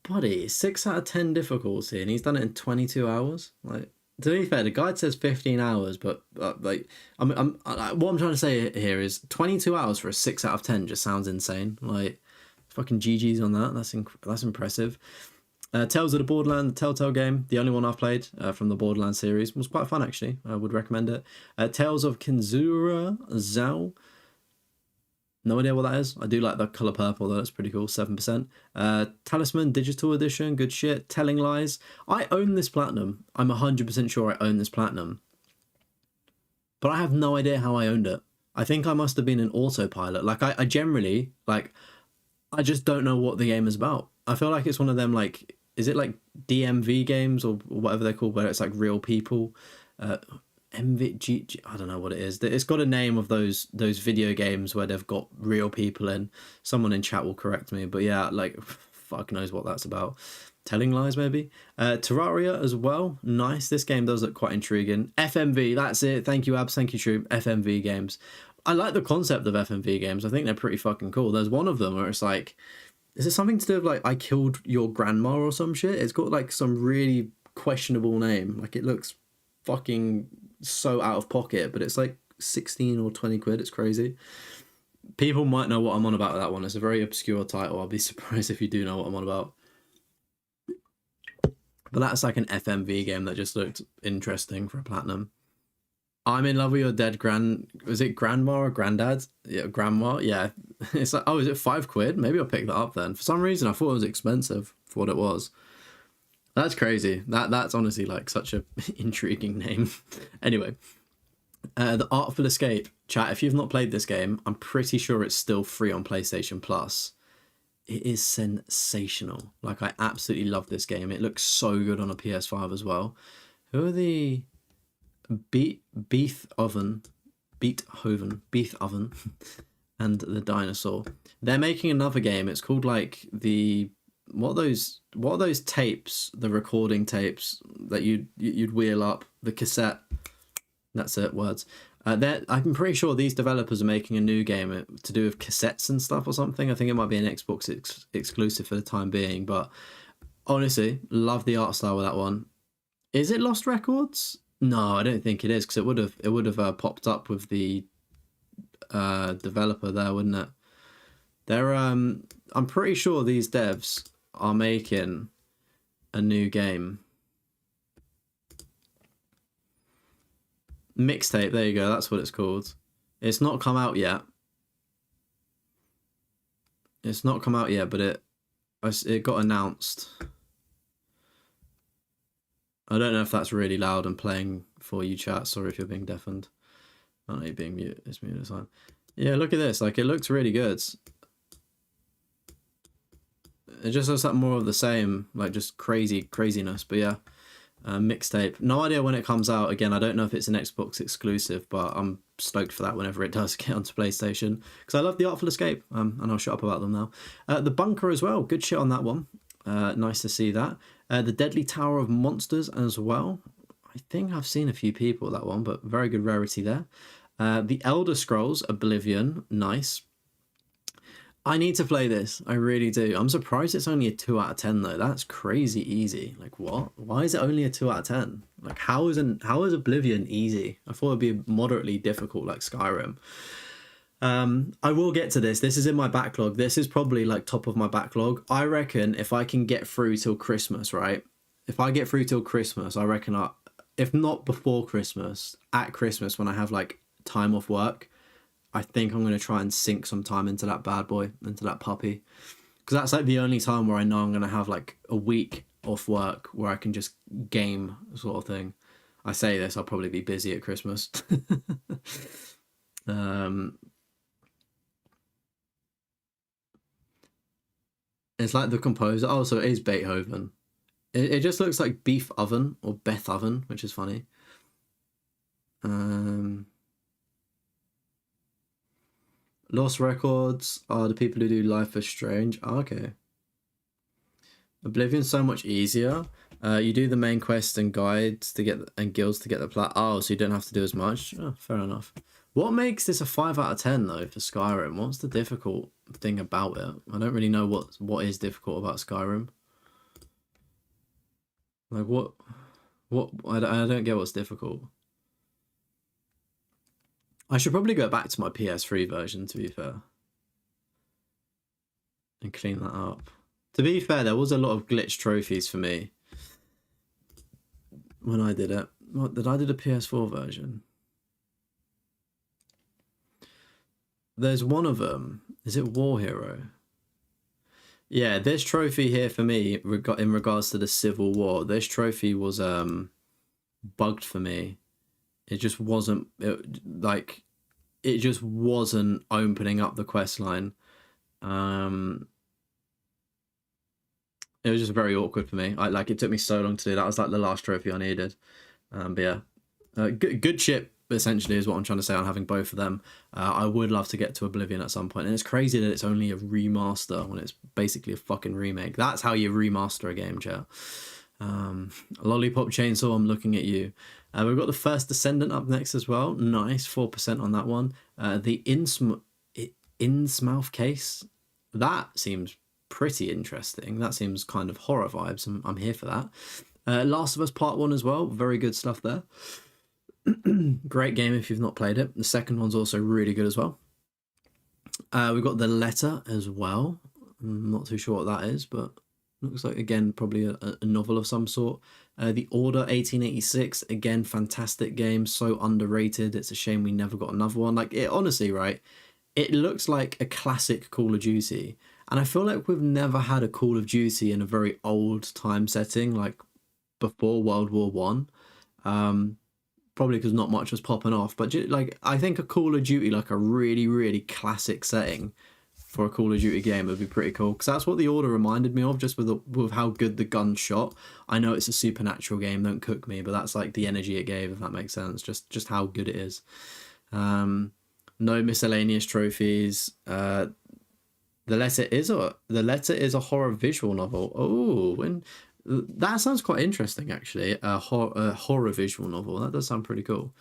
Buddy, 6 out of 10 difficulty, and he's done it in 22 hours. Like, to be fair, the guide says 15 hours, but like, what I'm trying to say here is 22 hours for a 6 out of 10 just sounds insane. Like, fucking GG's on that. That's impressive. Tales of the Borderland, the Telltale game, the only one I've played from the Borderlands series, was quite fun actually. I would recommend it. Tales of Kinzura Zhao. No idea what that is. I do like the colour purple though, that's pretty cool, 7%. Talisman Digital Edition, good shit. Telling Lies. I own this platinum. I'm 100% sure I own this platinum. But I have no idea how I owned it. I think I must have been an autopilot. Like, I generally, like, I just don't know what the game is about. I feel like it's one of them, like, is it like DMV games or whatever they're called, where it's like real people? MVG, I don't know what it is. It's got a name of those video games where they've got real people in. Someone in chat will correct me, but yeah, like, fuck knows what that's about. Telling Lies, maybe. Terraria as well. Nice. This game does look quite intriguing. FMV, that's it. Thank you, Abs. Thank you, Troop. FMV games. I like the concept of FMV games. I think they're pretty fucking cool. There's one of them where it's like, is it something to do with like, I killed your grandma or some shit? It's got like some really questionable name. Like, it looks fucking so out of pocket, but it's like 16 or 20 quid. It's crazy. People might know what I'm on about with that one. It's a very obscure title. I'll be surprised if you do know what I'm on about. But that's like an FMV game that just looked interesting for a platinum. I'm in love with your dead was it grandma or granddad? Yeah, grandma. Yeah. It's like, oh, is it 5 quid? Maybe I'll pick that up then. For some reason, I thought it was expensive for what it was. That's crazy. That's honestly like such a intriguing name. Anyway, The Artful Escape. Chat, if you've not played this game, I'm pretty sure it's still free on PlayStation Plus. It is sensational. Like, I absolutely love this game. It looks so good on a PS5 as well. Who are the Beethoven, and the Dinosaur? They're making another game. It's called like what are those tapes, the recording tapes that you'd wheel up, the cassette. That's it, words. I'm pretty sure these developers are making a new game to do with cassettes and stuff or something. I think it might be an Xbox exclusive for the time being, but honestly, love the art style with that one. Is it Lost Records? No, I don't think it is, because it would have popped up with the developer there, wouldn't it? They're I'm pretty sure these devs are making a new game. Mixtape, there you go, that's what it's called. It's not come out yet. It's not come out yet, but it got announced. I don't know if that's really loud and playing for you, chat. Sorry if you're being deafened. I don't know, you're being muted. It's muted this time. Yeah, look at this. Like, it looks really good. It just looks like more of the same, like just craziness. But yeah, Mixtape. No idea when it comes out. Again, I don't know if it's an Xbox exclusive, but I'm stoked for that whenever it does get onto PlayStation, because I love The Artful Escape. And I'll shut up about them now. The Bunker as well. Good shit on that one. Nice to see that. The Deadly Tower of Monsters as well. I think I've seen a few people with that one, but very good rarity there. The Elder Scrolls Oblivion. Nice. I need to play this. I really do. I'm surprised it's only a 2 out of 10 though. That's crazy easy. Like, what? Why is it only a 2 out of 10? Like, how is Oblivion easy? I thought it'd be moderately difficult like Skyrim. I will get to this. This is in my backlog. This is probably like top of my backlog. I reckon if I can get through till Christmas, right? If I get through till Christmas, I reckon if not before Christmas, at Christmas when I have like time off work, I think I'm going to try and sink some time into that bad boy, into that puppy. Because that's like the only time where I know I'm going to have like a week off work where I can just game sort of thing. I say this, I'll probably be busy at Christmas. It's like the composer. Oh, so it is Beethoven. It just looks like Beef Oven or Beth Oven, which is funny. Lost Records are the people who do Life is Strange. Oh, okay. Oblivion's so much easier. You do the main quest and guides to get and guilds to get the plat. Oh, so you don't have to do as much. Oh, fair enough. What makes this a 5 out of 10 though for Skyrim? What's the difficult thing about it? I don't really know what is difficult about Skyrim. Like what I don't get what's difficult. I should probably go back to my PS3 version, to be fair, and clean that up. To be fair, there was a lot of glitch trophies for me when I did it. What did I do the PS4 version? There's one of them. Is it War Hero? Yeah, this trophy here for me, in regards to the Civil War, this trophy was bugged for me. It just wasn't it just wasn't opening up the quest line. It was just very awkward for me. It took me so long to do that. It was like the last trophy I needed. But yeah, good ship essentially is what I'm trying to say on having both of them. I would love to get to Oblivion at some point, and it's crazy that it's only a remaster when it's basically a fucking remake. That's how you remaster a game, chat. Lollipop Chainsaw, I'm looking at you. We've got the First Descendant up next as well. Nice, 4% on that one. The Innsmouth case, that seems pretty interesting. That seems kind of horror vibes. I'm here for that. Last of Us Part 1 as well. Very good stuff there. Great game if you've not played it. The second one's also really good as well. We've got The Letter as well. I'm not too sure what that is, but looks like, again, probably a novel of some sort. The Order 1886, again, fantastic game. So underrated. It's a shame we never got another one. Like, it honestly, right, it looks like a classic Call of Duty. And I feel like we've never had a Call of Duty in a very old time setting, like before World War One. Probably because not much was popping off. But like, I think a Call of Duty, like a really, really classic setting for a Call of Duty game would be pretty cool. Because that's what The Order reminded me of, just with how good the gun shot. I know it's a supernatural game, don't cook me, but that's like the energy it gave, if that makes sense. Just how good it is. No miscellaneous trophies. The Letter is a horror visual novel. Oh, that sounds quite interesting, actually. A horror visual novel. That does sound pretty cool.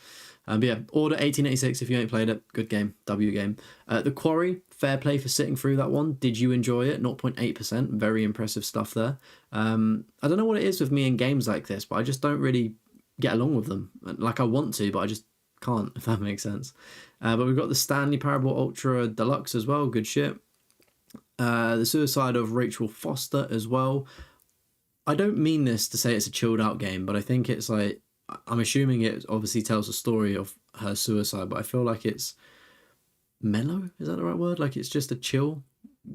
But yeah, Order 1886, if you ain't played it, good game. W game. The Quarry, fair play for sitting through that one. Did you enjoy it? 0.8%. Very impressive stuff there. I don't know what it is with me in games like this, but I just don't really get along with them. Like, I want to, but I just can't, if that makes sense. But we've got the Stanley Parable Ultra Deluxe as well. Good shit. The Suicide of Rachel Foster as well. I don't mean this to say it's a chilled out game, but I think it's like, I'm assuming it obviously tells a story of her suicide, but I feel like it's mellow. Is that the right word? Like, it's just a chill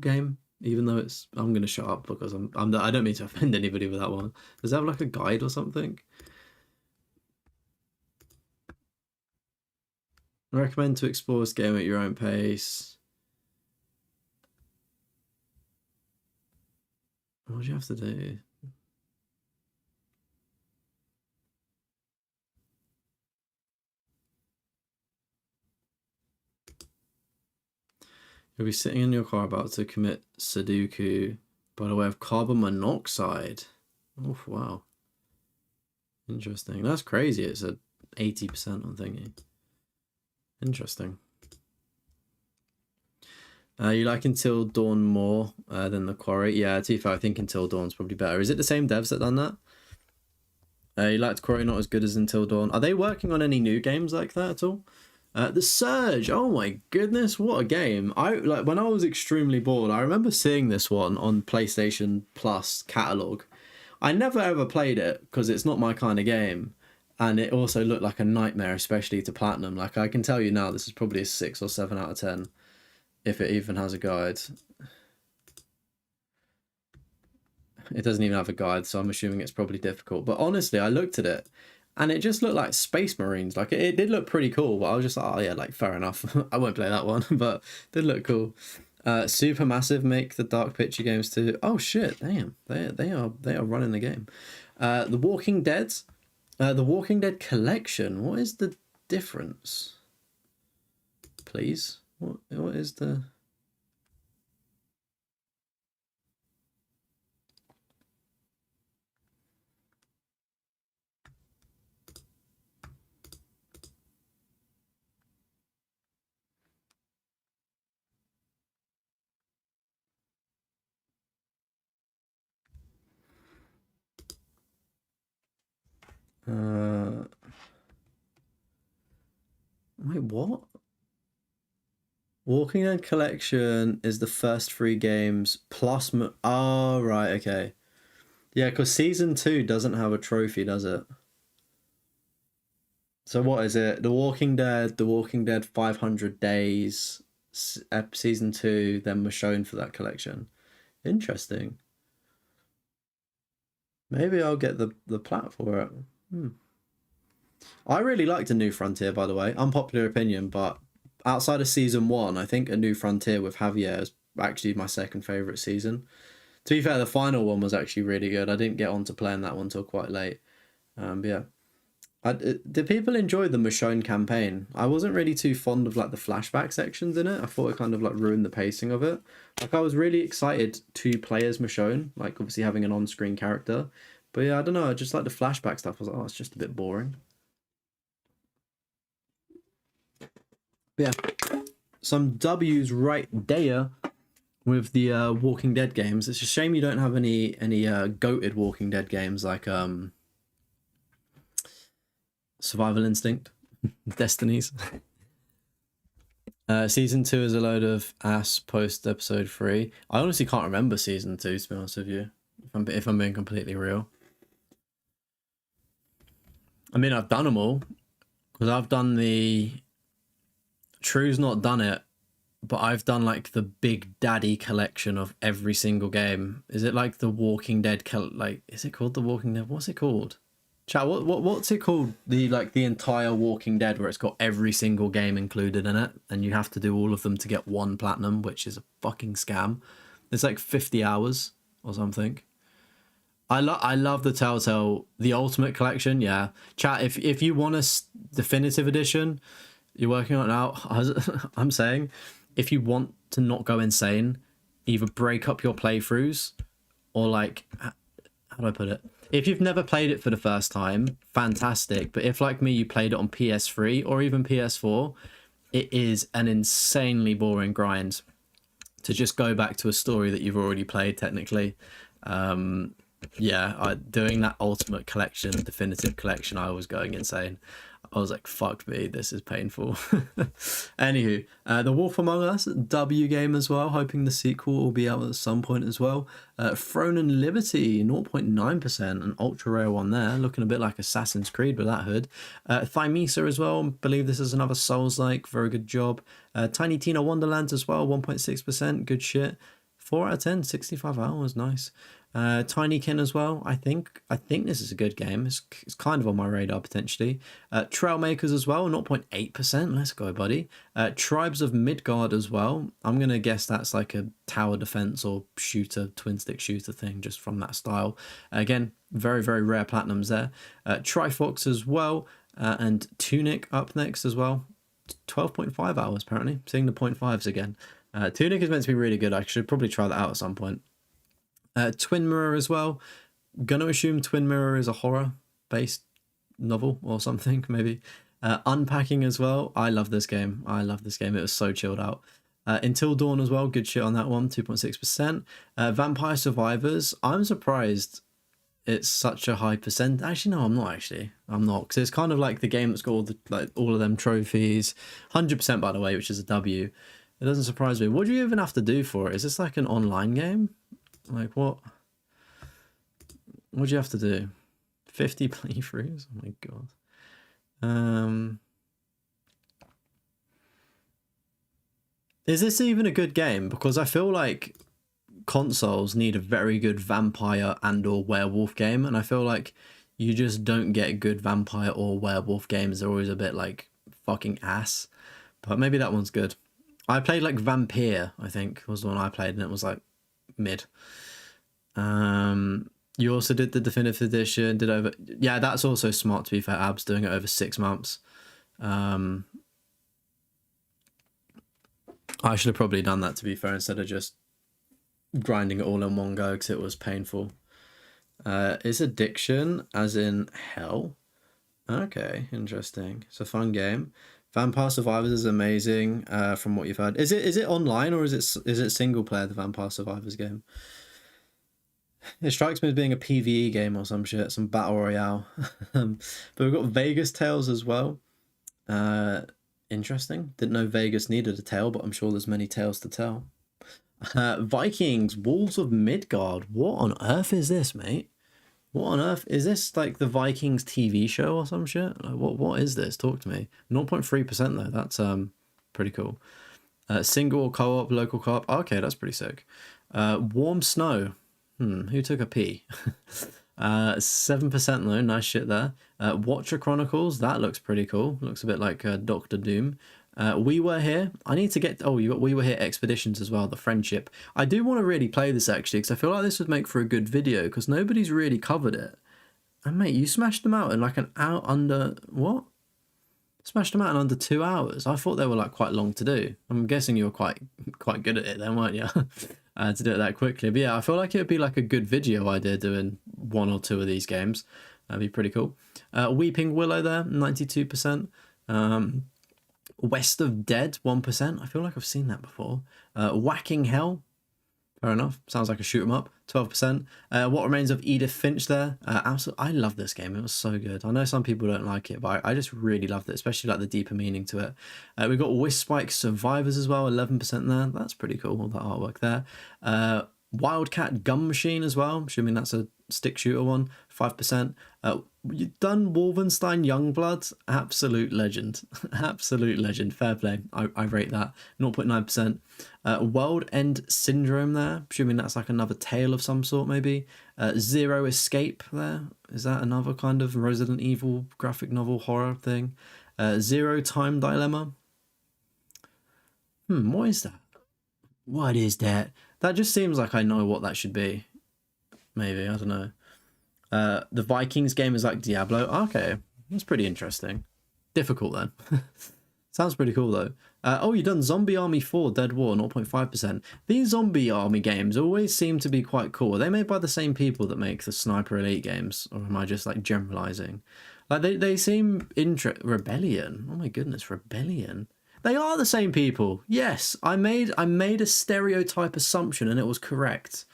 game, even though it's, I'm going to shut up because I don't mean to offend anybody with that one. Does it have like a guide or something? I recommend to explore this game at your own pace. What do you have to do? You'll be sitting in your car about to commit Sudoku by the way of carbon monoxide. Oh, wow. Interesting. That's crazy. It's at 80% on thingy. Interesting. You like Until Dawn more than The Quarry? Yeah, to be fair, I think Until Dawn's probably better. Is it the same devs that done that? You like The Quarry not as good as Until Dawn? Are they working on any new games like that at all? The Surge, oh my goodness, what a game. When I was extremely bored, I remember seeing this one on PlayStation Plus catalog. I never ever played it because it's not my kind of game. And it also looked like a nightmare, especially to platinum. Like, I can tell you now, this is probably a 6 or 7 out of 10, if it even has a guide. It doesn't even have a guide, so I'm assuming it's probably difficult. But honestly, I looked at it, and it just looked like Space Marines. Like, it did look pretty cool, but I was just like, oh yeah, like, fair enough. I won't play that one, but it did look cool. Supermassive make the Dark Picture games too. Oh shit, damn, they are running the game. The Walking Dead. The Walking Dead collection. What is the difference? Please. What is the... Wait, what? Walking Dead collection is the first 3 games plus... Oh, right, okay. Yeah, because Season 2 doesn't have a trophy, does it? So what is it? The Walking Dead 500 Days, Season 2, then was shown for that collection. Interesting. Maybe I'll get the plat for it. I really liked A New Frontier, by the way. Unpopular opinion, but outside of Season 1, I think A New Frontier with Javier is actually my second favourite season. To be fair, the final one was actually really good. I didn't get on to playing that one till quite late. But yeah. Did people enjoy the Michonne campaign? I wasn't really too fond of like the flashback sections in it. I thought it kind of like ruined the pacing of it. Like, I was really excited to play as Michonne, like obviously having an on-screen character. But yeah, I don't know, just like the flashback stuff, I was like, oh, it's just a bit boring. But yeah, some W's right there with the Walking Dead games. It's a shame you don't have any goated Walking Dead games like Survival Instinct, Destinies. Season 2 is a load of ass post episode 3. I honestly can't remember Season 2, to be honest with you, if I'm being completely real. I mean, I've done them all, because I've done the... True's not done it, but I've done like the Big Daddy collection of every single game. Is it like the Walking Dead? Like, is it called the Walking Dead? What's it called? Chat. What's it called? The entire Walking Dead, where it's got every single game included in it, and you have to do all of them to get 1 platinum, which is a fucking scam. It's like 50 hours or something. I love the Telltale, the Ultimate Collection. Yeah, chat. If you want a definitive edition, you're working on it now. I'm saying, if you want to not go insane, either break up your playthroughs, or like, how do I put it? If you've never played it for the first time, fantastic. But if, like me, you played it on PS3 or even PS4, it is an insanely boring grind to just go back to a story that you've already played, technically. Yeah, doing that Ultimate Collection, Definitive Collection, I was going insane. I was like, fuck me, this is painful. Anywho, The Wolf Among Us, W game as well, hoping the sequel will be out at some point as well. Throne and Liberty, 0.9%, an ultra rare one there, looking a bit like Assassin's Creed with that hood. Thymesa as well, believe this is another Souls-like, very good job. Tiny Tina Wonderlands as well, 1.6%, good shit. 4 out of 10, 65 hours, nice. Tinykin as well. I think this is a good game. It's kind of on my radar potentially. Trailmakers as well, 0.8%. Let's go, buddy. Tribes of Midgard as well. I'm gonna guess that's like a tower defense or shooter, twin stick shooter thing, just from that style. Again, very rare platinums there. Trifox as well, and Tunic up next as well. 12.5 hours apparently. Seeing the 0.5s again. Tunic is meant to be really good. I should probably try that out at some point. Twin Mirror as well. Gonna assume Twin Mirror is a horror-based novel or something, maybe. Unpacking as well. I love this game. It was so chilled out. Until Dawn as well. Good shit on that one. 2.6%. Vampire Survivors. I'm surprised it's such a high percent. Actually, no, I'm not actually. I'm not. Because it's kind of like the game that's got all, all of them trophies. 100% by the way, which is a W. It doesn't surprise me. What do you even have to do for it? Is this like an online game? Like, what do you have to do? 50 playthroughs? Oh my god. Um, is this even a good game? Because I feel like consoles need a very good vampire and or werewolf game, and I feel like you just don't get good vampire or werewolf games. They're always a bit like fucking ass. But maybe that one's good. I played like Vampire, I think was the one I played, and it was like mid. You also did the definitive edition, did over, yeah, that's also smart to be fair. Abs doing it over 6 months. I should have probably done that to be fair, instead of just grinding it all in one go because it was painful. Is addiction as in hell? Okay, interesting. It's a fun game. Vampire Survivors is amazing. From what you've heard, is it online or is it single player? The Vampire Survivors game. It strikes me as being a PvE game or some shit, some battle royale. But we've got Vegas Tales as well. Interesting. Didn't know Vegas needed a tale, but I'm sure there's many tales to tell. Vikings, Wolves of Midgard. What on earth is this, mate? What on earth is this? Like the Vikings TV show or some shit? Like what is this? Talk to me. 0.3% though. That's pretty cool. Single co-op, local co-op. Okay, that's pretty sick. Warm Snow. Who took a pee? 7% though. Nice shit there. Watcher Chronicles. That looks pretty cool. Looks a bit like Doctor Doom. We Were Here. I need to get... Oh, you got We Were Here Expeditions as well, the friendship. I do want to really play this, actually, because I feel like this would make for a good video, because nobody's really covered it. And, mate, you smashed them out in, like, an hour under... What? Smashed them out in under 2 hours. I thought they were, like, quite long to do. I'm guessing you were quite good at it then, weren't you? To do it that quickly. But, yeah, I feel like it would be, like, a good video idea doing 1 or 2 of these games. That'd be pretty cool. Weeping Willow there, 92%. West of Dead, 1%. I feel like I've seen that before. Whacking Hell, fair enough. Sounds like a shoot 'em up, 12%. What Remains of Edith Finch there. Absolutely, I love this game. It was so good. I know some people don't like it, but I just really loved it, especially like the deeper meaning to it. We've got Wisspike Survivors as well, 11% there. That's pretty cool, all that artwork there. Wildcat Gun Machine as well. Assuming that's a stick shooter one, 5%. You've done Wolfenstein Youngblood, absolute legend. Absolute legend. Fair play. I rate that. 0.9%. World End Syndrome there. Assuming that's like another tale of some sort, maybe. Zero Escape there. Is that another kind of Resident Evil graphic novel horror thing? Zero Time Dilemma. What is that? What is that? That just seems like I know what that should be. Maybe, I don't know. The Vikings game is like Diablo. Okay, that's pretty interesting. Difficult then. Sounds pretty cool though. Oh, you've done Zombie Army 4 Dead War, 0.5%. These Zombie Army games always seem to be quite cool. Are they made by the same people that make the Sniper Elite games? Or am I just like generalizing? Like they seem Rebellion. Oh my goodness, Rebellion. They are the same people. Yes, I made a stereotype assumption and it was correct.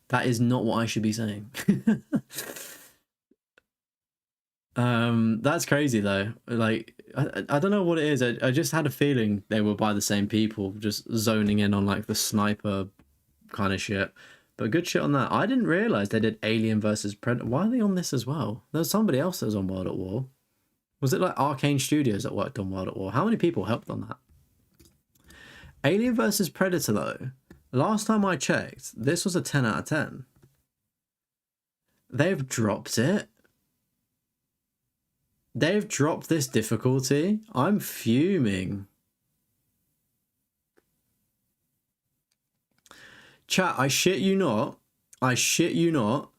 That is not what I should be saying. That's crazy though. Like I don't know what it is. I just had a feeling they were by the same people, just zoning in on like the sniper kind of shit. But good shit on that. I didn't realize they did Alien versus Predator. Why are they on this as well? There was somebody else that was on World at War. Was it like Arcane Studios that worked on World at War? How many people helped on that? Alien versus Predator though. Last time I checked, this was a 10 out of 10. They've dropped it. They've dropped this difficulty. I'm fuming. Chat, I shit you not. I shit you not.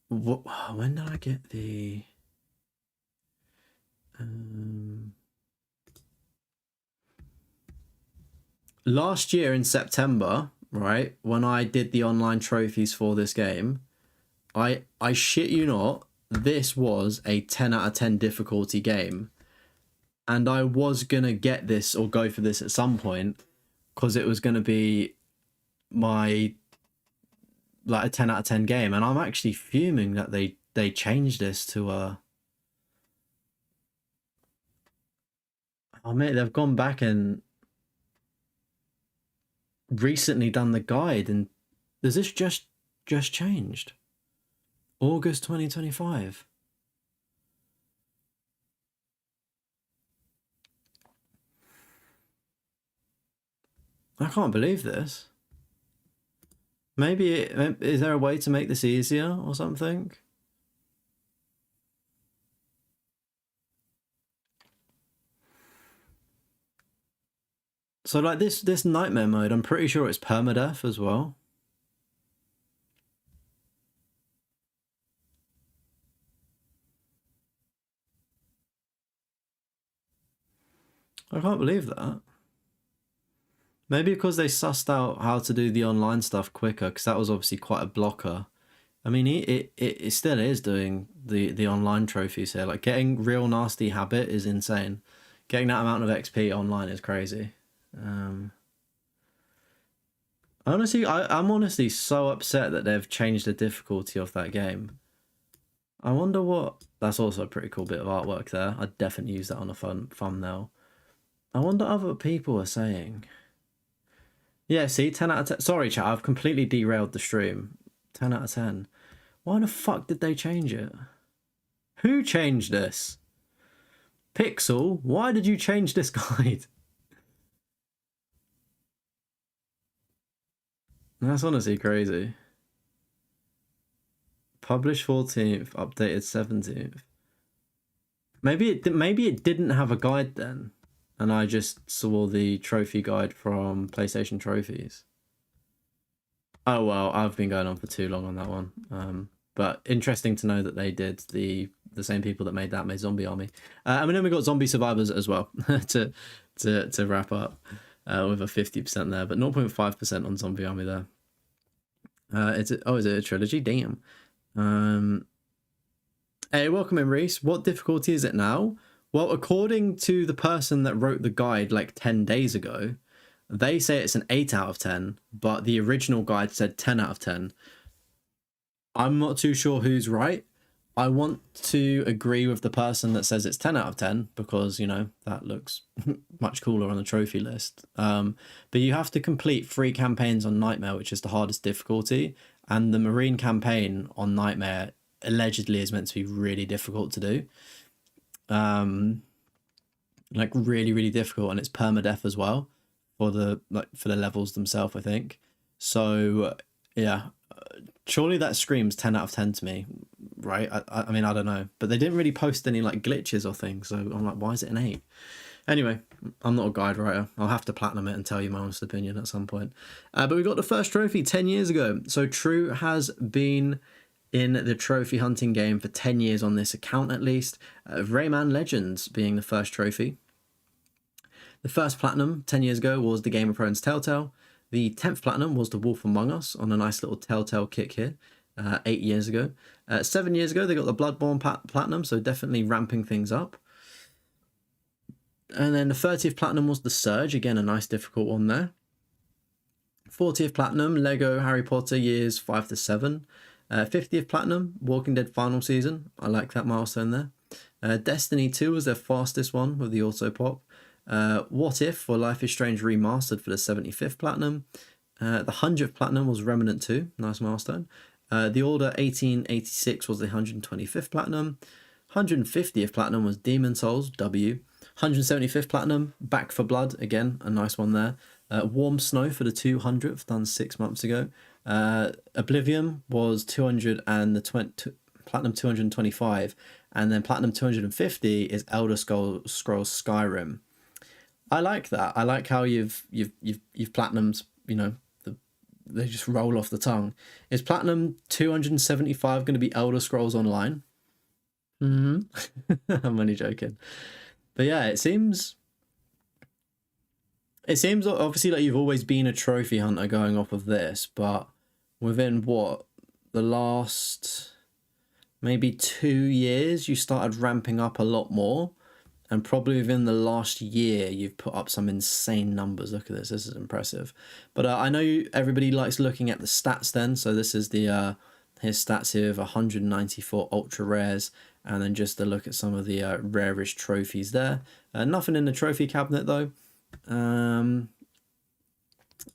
When did I get the... Last year in September, right, when I did the online trophies for this game, I shit you not, this was a 10 out of 10 difficulty game. And I was going to get this or go for this at some point because it was going to be my, like, a 10 out of 10 game. And I'm actually fuming that they changed this to a... Oh, mate, they've gone back and recently done the guide, and does this just changed? August 2025. I can't believe this. Maybe is there a way to make this easier or something? So like this nightmare mode, I'm pretty sure it's permadeath as well. I can't believe that. Maybe because they sussed out how to do the online stuff quicker, because that was obviously quite a blocker. I mean, it still is doing the online trophies here. Like getting real nasty habit is insane. Getting that amount of XP online is crazy. Honestly, I'm honestly so upset that they've changed the difficulty of that game. I wonder what... That's also a pretty cool bit of artwork there. I'd definitely use that on a thumbnail. I wonder what other people are saying. Yeah, see, 10 out of 10. Sorry, chat, I've completely derailed the stream. 10 out of 10. Why the fuck did they change it? Who changed this? Pixel, why did you change this guide? That's honestly crazy. Published 14th, updated 17th. Maybe it didn't have a guide then, and I just saw the trophy guide from PlayStation Trophies. Oh well, I've been going on for too long on that one. But interesting to know that they did the same people that made Zombie Army. And then we got Zombie Survivors as well to wrap up with a 50% there, but 0.5% on Zombie Army there. Is it a trilogy? Damn. Hey, welcome in, Reese. What difficulty is it now? Well, according to the person that wrote the guide like 10 days ago, they say it's an 8 out of 10, but the original guide said 10 out of 10. I'm not too sure who's right. I want to agree with the person that says it's 10 out of 10 because, you know, that looks much cooler on the trophy list. But you have to complete 3 campaigns on Nightmare, which is the hardest difficulty. And the Marine campaign on Nightmare allegedly is meant to be really difficult to do. Like really, really difficult. And it's permadeath as well for the levels themselves, I think. So, yeah. Surely that screams 10 out of 10 to me, right? I mean, I don't know, but they didn't really post any like glitches or things, so I'm like, why is it an 8? Anyway, I'm not a guide writer. I'll have to platinum it and tell you my honest opinion at some point. But we got the first trophy 10 years ago. So True has been in the trophy hunting game for 10 years on this account at least. Rayman Legends being the first trophy. The first platinum 10 years ago was the Game of Thrones Telltale. The 10th platinum was The Wolf Among Us on a nice little Telltale kick here 8 years ago. 7 years ago, they got the Bloodborne platinum, so definitely ramping things up. And then the 30th platinum was The Surge, again, a nice difficult one there. 40th platinum, Lego Harry Potter years 5 to 7. 50th platinum, Walking Dead final season. I like that milestone there. Destiny 2 was their fastest one with the auto pop. What If for Life is Strange Remastered for the 75th platinum. The 100th platinum was Remnant 2, nice milestone. The Order 1886 was the 125th platinum. 150th platinum was Demon Souls, W. 175th platinum, Back for Blood, again, a nice one there. Warm Snow for the 200th, done 6 months ago. Oblivion was 220, platinum 225, and then platinum 250 is Elder Scrolls Skyrim. I like that. I like how you've platinums, you know, they just roll off the tongue. Is platinum 275 going to be Elder Scrolls Online? I'm only joking. But yeah, it seems obviously like you've always been a trophy hunter going off of this, but within what, the last maybe 2 years, you started ramping up a lot more. And probably within the last year, you've put up some insane numbers. Look at this. This is impressive. But I know everybody likes looking at the stats then. So this is the his stats here of 194 ultra rares. And then just to look at some of the rarest trophies there. Nothing in the trophy cabinet though. And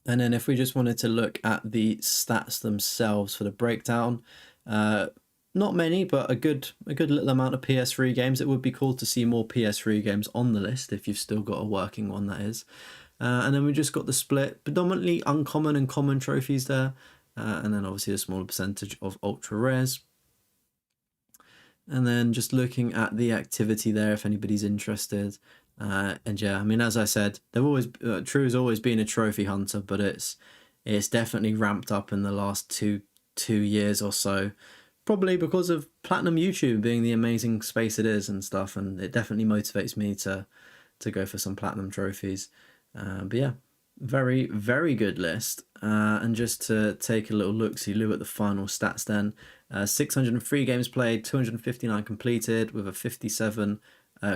then if we just wanted to look at the stats themselves for the breakdown, not many, but a good little amount of PS3 games. It would be cool to see more PS3 games on the list if you've still got a working one, that is. And then we just got the split, predominantly uncommon and common trophies there. And then obviously a smaller percentage of ultra rares. And then just looking at the activity there, if anybody's interested. And yeah, I mean, as I said, they've always True's always been a trophy hunter, but it's definitely ramped up in the last two years or so, probably because of Platinum YouTube being the amazing space it is and stuff. And it definitely motivates me to go for some Platinum trophies. But yeah, very, very good list. And just to take a little look-see at the final stats then. 603 games played, 259 completed with a 57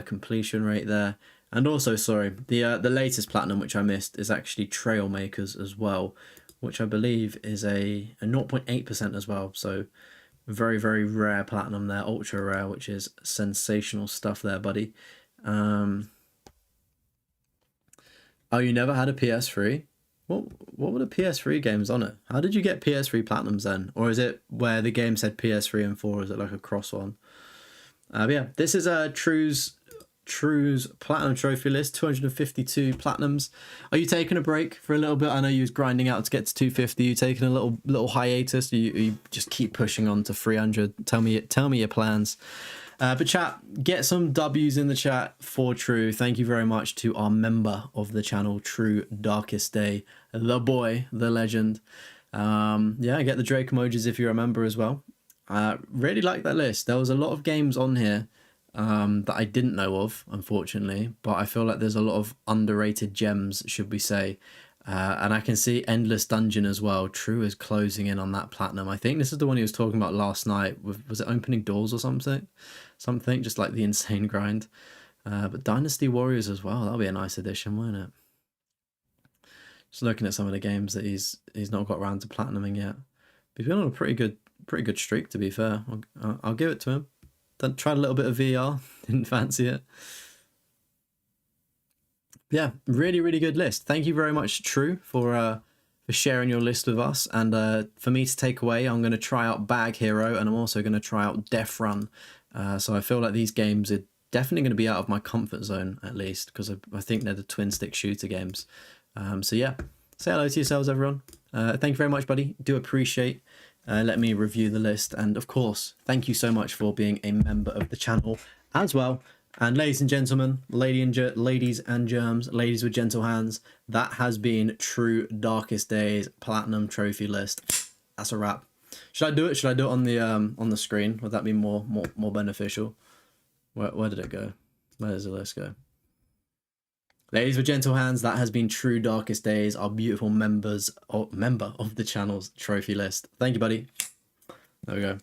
completion rate there. And also, sorry, the latest Platinum, which I missed, is actually Trailmakers as well, which I believe is a 0.8% as well. So very, very rare Platinum there, ultra rare, which is sensational stuff there, buddy. Oh, you never had a PS3? What were the PS3 games on it? How did you get PS3 Platinums then? Or is it where the game said PS3 and 4? Is it like a cross one? But yeah, this is True's Platinum trophy list, 252 Platinums. Are you taking a break for a little bit? I know you was grinding out to get to 250. You taking a little hiatus? You just keep pushing on to 300? Tell me your plans. But chat, get some W's in the chat for True. Thank you very much to our member of the channel, True Darkest Day, the boy, the legend. Yeah, get the Drake emojis if you're a member as well. Really like that list. There was a lot of games on here that I didn't know of, unfortunately, but I feel like there's a lot of underrated gems, should we say. And I can see Endless Dungeon as well. True is closing in on that Platinum. I think this is the one he was talking about last night. Was it Opening Doors or something? Something, just like the insane grind. But Dynasty Warriors as well. That'll be a nice addition, won't it? Just looking at some of the games that he's not got around to platinuming yet. But he's been on a pretty good streak, to be fair. I'll give it to him. Tried a little bit of VR. Didn't fancy it. Yeah, really, really good list. Thank you very much, True, for sharing your list with us. And for me to take away, I'm going to try out Bag Hero, and I'm also going to try out Death Run. So I feel like these games are definitely going to be out of my comfort zone, at least, because I think they're the twin stick shooter games. So yeah, say hello to yourselves, everyone. Thank you very much, buddy. Do appreciate let me review the list. And of course, thank you so much for being a member of the channel as well. And ladies and gentlemen, ladies and germs, ladies with gentle hands, that has been True Darkest Days Platinum Trophy list. That's a wrap. Should I do it? Should I do it on the screen? Would that be more beneficial? Where did it go? Where does the list go? Ladies with gentle hands, that has been True Darkest Days, our beautiful member of the channel's trophy list. Thank you, buddy. There we go.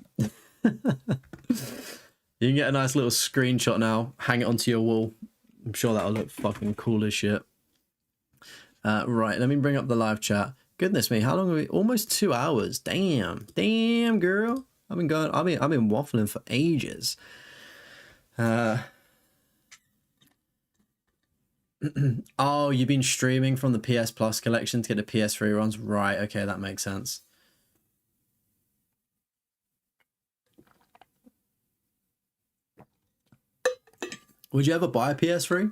You can get a nice little screenshot now, hang it onto your wall. I'm sure that'll look fucking cool as shit. Right, let me bring up the live chat. Goodness me, how long have we? Almost 2 hours. Damn, girl. I've been waffling for ages. Oh, you've been streaming from the PS Plus collection to get the PS3 runs, right? Okay, that makes sense. Would you ever buy a PS3?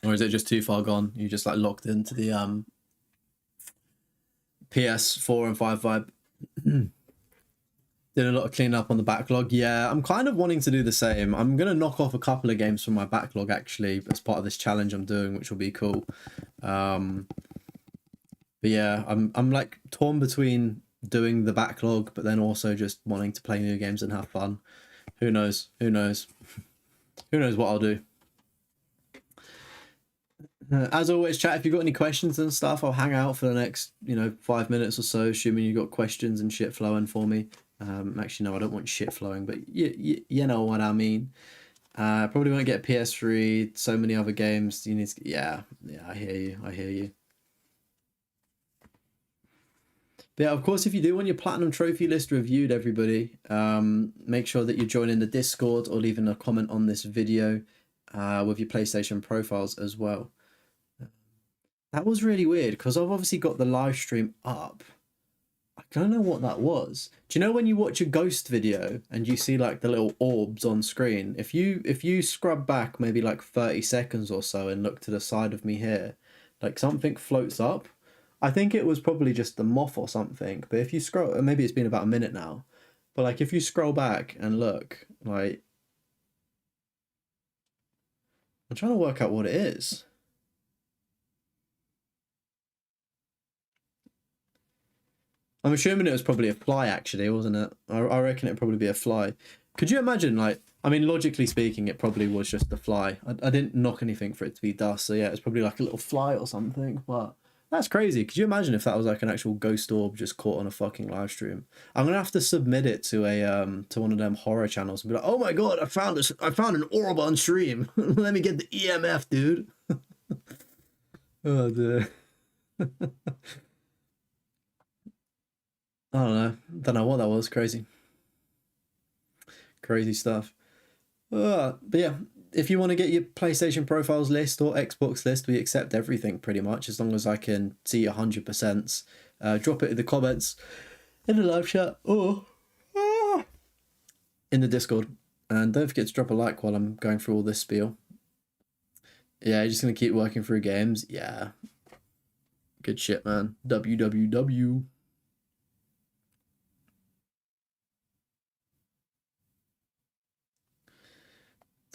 Or is it just too far gone? You just like locked into the PS4 and 5 vibe? Did a lot of cleaning up on the backlog. Yeah, I'm kind of wanting to do the same. I'm going to knock off a couple of games from my backlog, actually, as part of this challenge I'm doing, which will be cool. But yeah, I'm like torn between doing the backlog, but then also just wanting to play new games and have fun. Who knows? Who knows? Who knows what I'll do? As always, chat, if you've got any questions and stuff, I'll hang out for the next, 5 minutes or so, assuming you've got questions and shit flowing for me. Actually, no, I don't want shit flowing, but you know what I mean. Probably won't get a PS3, so many other games. You need to, yeah, I hear you. But yeah, of course, if you do want your Platinum Trophy list reviewed, everybody, make sure that you join in the Discord or leaving a comment on this video with your PlayStation profiles as well. That was really weird, because I've obviously got the live stream up. I don't know what that was. Do you know when you watch a ghost video and you see like the little orbs on screen? If you scrub back maybe like 30 seconds or so and look to the side of me here, Like something floats up. I think it was probably just the moth or something. But if you scroll, or maybe it's been about a minute now. But like if you scroll back and look, like I'm trying to work out what it is. I'm assuming it was probably a fly, actually, wasn't it? I reckon it'd probably be a fly. Could you imagine, like, I mean, logically speaking, it probably was just a fly. I didn't knock anything for it to be dust, so yeah, it's probably like a little fly or something, but that's crazy. Could you imagine if that was like an actual ghost orb just caught on a fucking live stream? I'm gonna have to submit it to to one of them horror channels and be like, oh my god, I found an orb on stream. Let me get the EMF, dude. Oh dear. I don't know what that was. Crazy stuff. But yeah, if you want to get your PlayStation profiles list or Xbox list, we accept everything pretty much, as long as I can see 100%. Drop it in the comments, in the live chat, or in the Discord. And don't forget to drop a like while I'm going through all this spiel. Yeah, you're just going to keep working through games? Yeah. Good shit, man. WWW.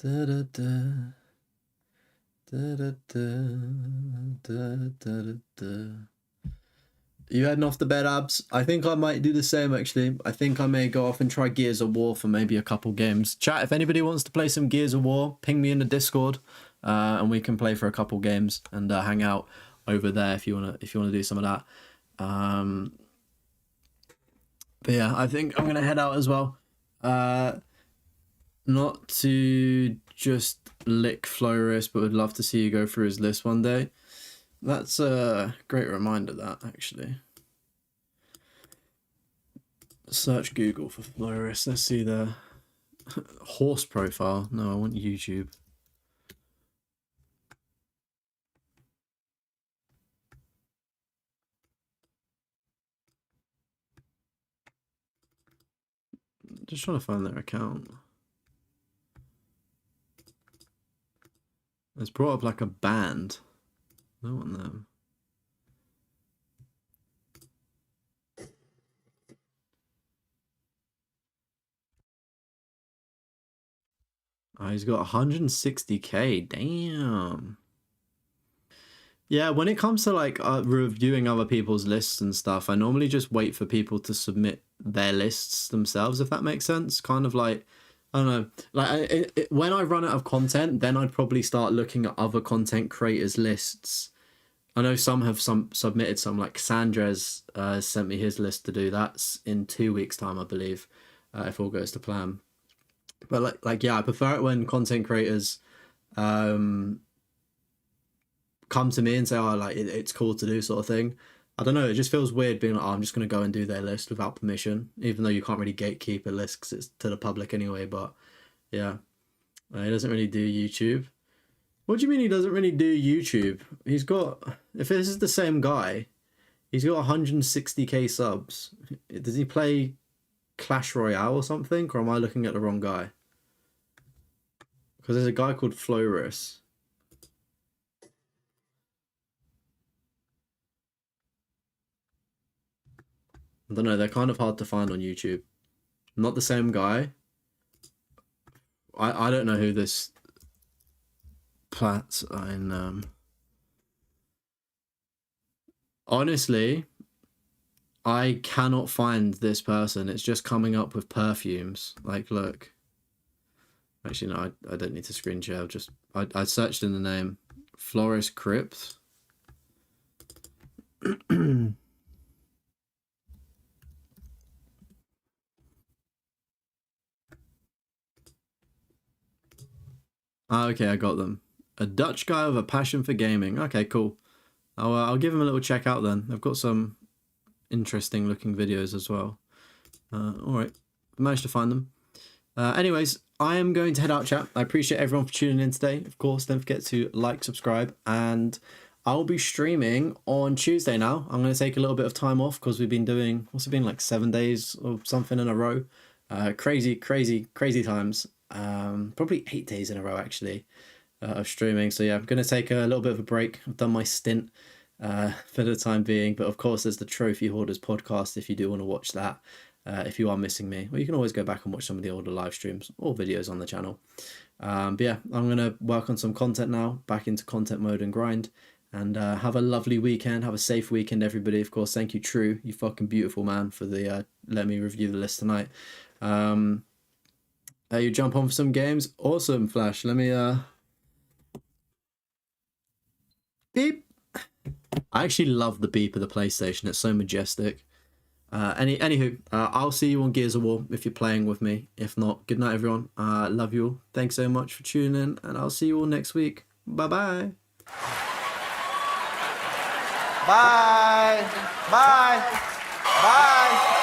Da, da, da. Da, da, da, da, da, da. You heading off to bed, Abs? I think I might do the same, actually. I think I may go off and try Gears of War for maybe a couple games. Chat, if anybody wants to play some Gears of War, ping me in the Discord, and we can play for a couple games and hang out over there if you wanna do some of that. But yeah, I think I'm gonna head out as well. Not to just lick Flowris, but would love to see you go through his list one day. That's a great reminder, that, actually. Search Google for Flowris. Let's see the horse profile. No, I want YouTube. Just trying to find their account. It's brought up like a band. No one them. Oh, he's got 160k. Damn. Yeah, when it comes to like reviewing other people's lists and stuff, I normally just wait for people to submit their lists themselves, if that makes sense. Kind of like, I don't know, like when I run out of content, then I'd probably start looking at other content creators' lists. I know some have submitted some, like Sandra's sent me his list to do. That's in 2 weeks' time, I believe, if all goes to plan. But like yeah, I prefer it when content creators come to me and say, oh, like it's cool to do, sort of thing. I don't know, it just feels weird being like, oh, I'm just going to go and do their list without permission, even though you can't really gatekeep a list because it's to the public anyway. But yeah, he doesn't really do YouTube. What do you mean he doesn't really do YouTube? He's got, if this is the same guy, he's got 160k subs. Does he play Clash Royale or something? Or am I looking at the wrong guy? Because there's a guy called Flowris. I don't know, they're kind of hard to find on YouTube. Not the same guy. I don't know who this Platz in honestly, I cannot find this person. It's just coming up with perfumes. Like, look. Actually, no, I don't need to screen share. I searched in the name. Floris Crypt. Okay, I got them. A Dutch guy with a passion for gaming. Okay, cool. I'll give him a little check out then. I've got some interesting looking videos as well. Alright, managed to find them. Anyways, I am going to head out, chat. I appreciate everyone for tuning in today. Of course, don't forget to like, subscribe, and I'll be streaming on Tuesday now. I'm going to take a little bit of time off because we've been doing, what's it been, like 7 days or something in a row. Crazy times. Probably 8 days in a row, actually. of streaming. So yeah, I'm going to take a little bit of a break. I've done my stint for the time being. But of course, there's the Trophy Hoarders podcast if you do want to watch that. If you are missing me, well, you can always go back and watch some of the older live streams or videos on the channel. But yeah, I'm going to work on some content now, back into content mode and grind. And have a lovely weekend. Have a safe weekend, everybody. Of course, thank you, True. You fucking beautiful man for the let me review the list tonight. You jump on for some games. Awesome, Flash. Let me beep. I actually love the beep of the PlayStation. It's so majestic. Anywho, I'll see you on Gears of War if you're playing with me. If not, good night, everyone. Love you all. Thanks so much for tuning in, and I'll see you all next week. Bye-bye. Bye. Bye. Bye.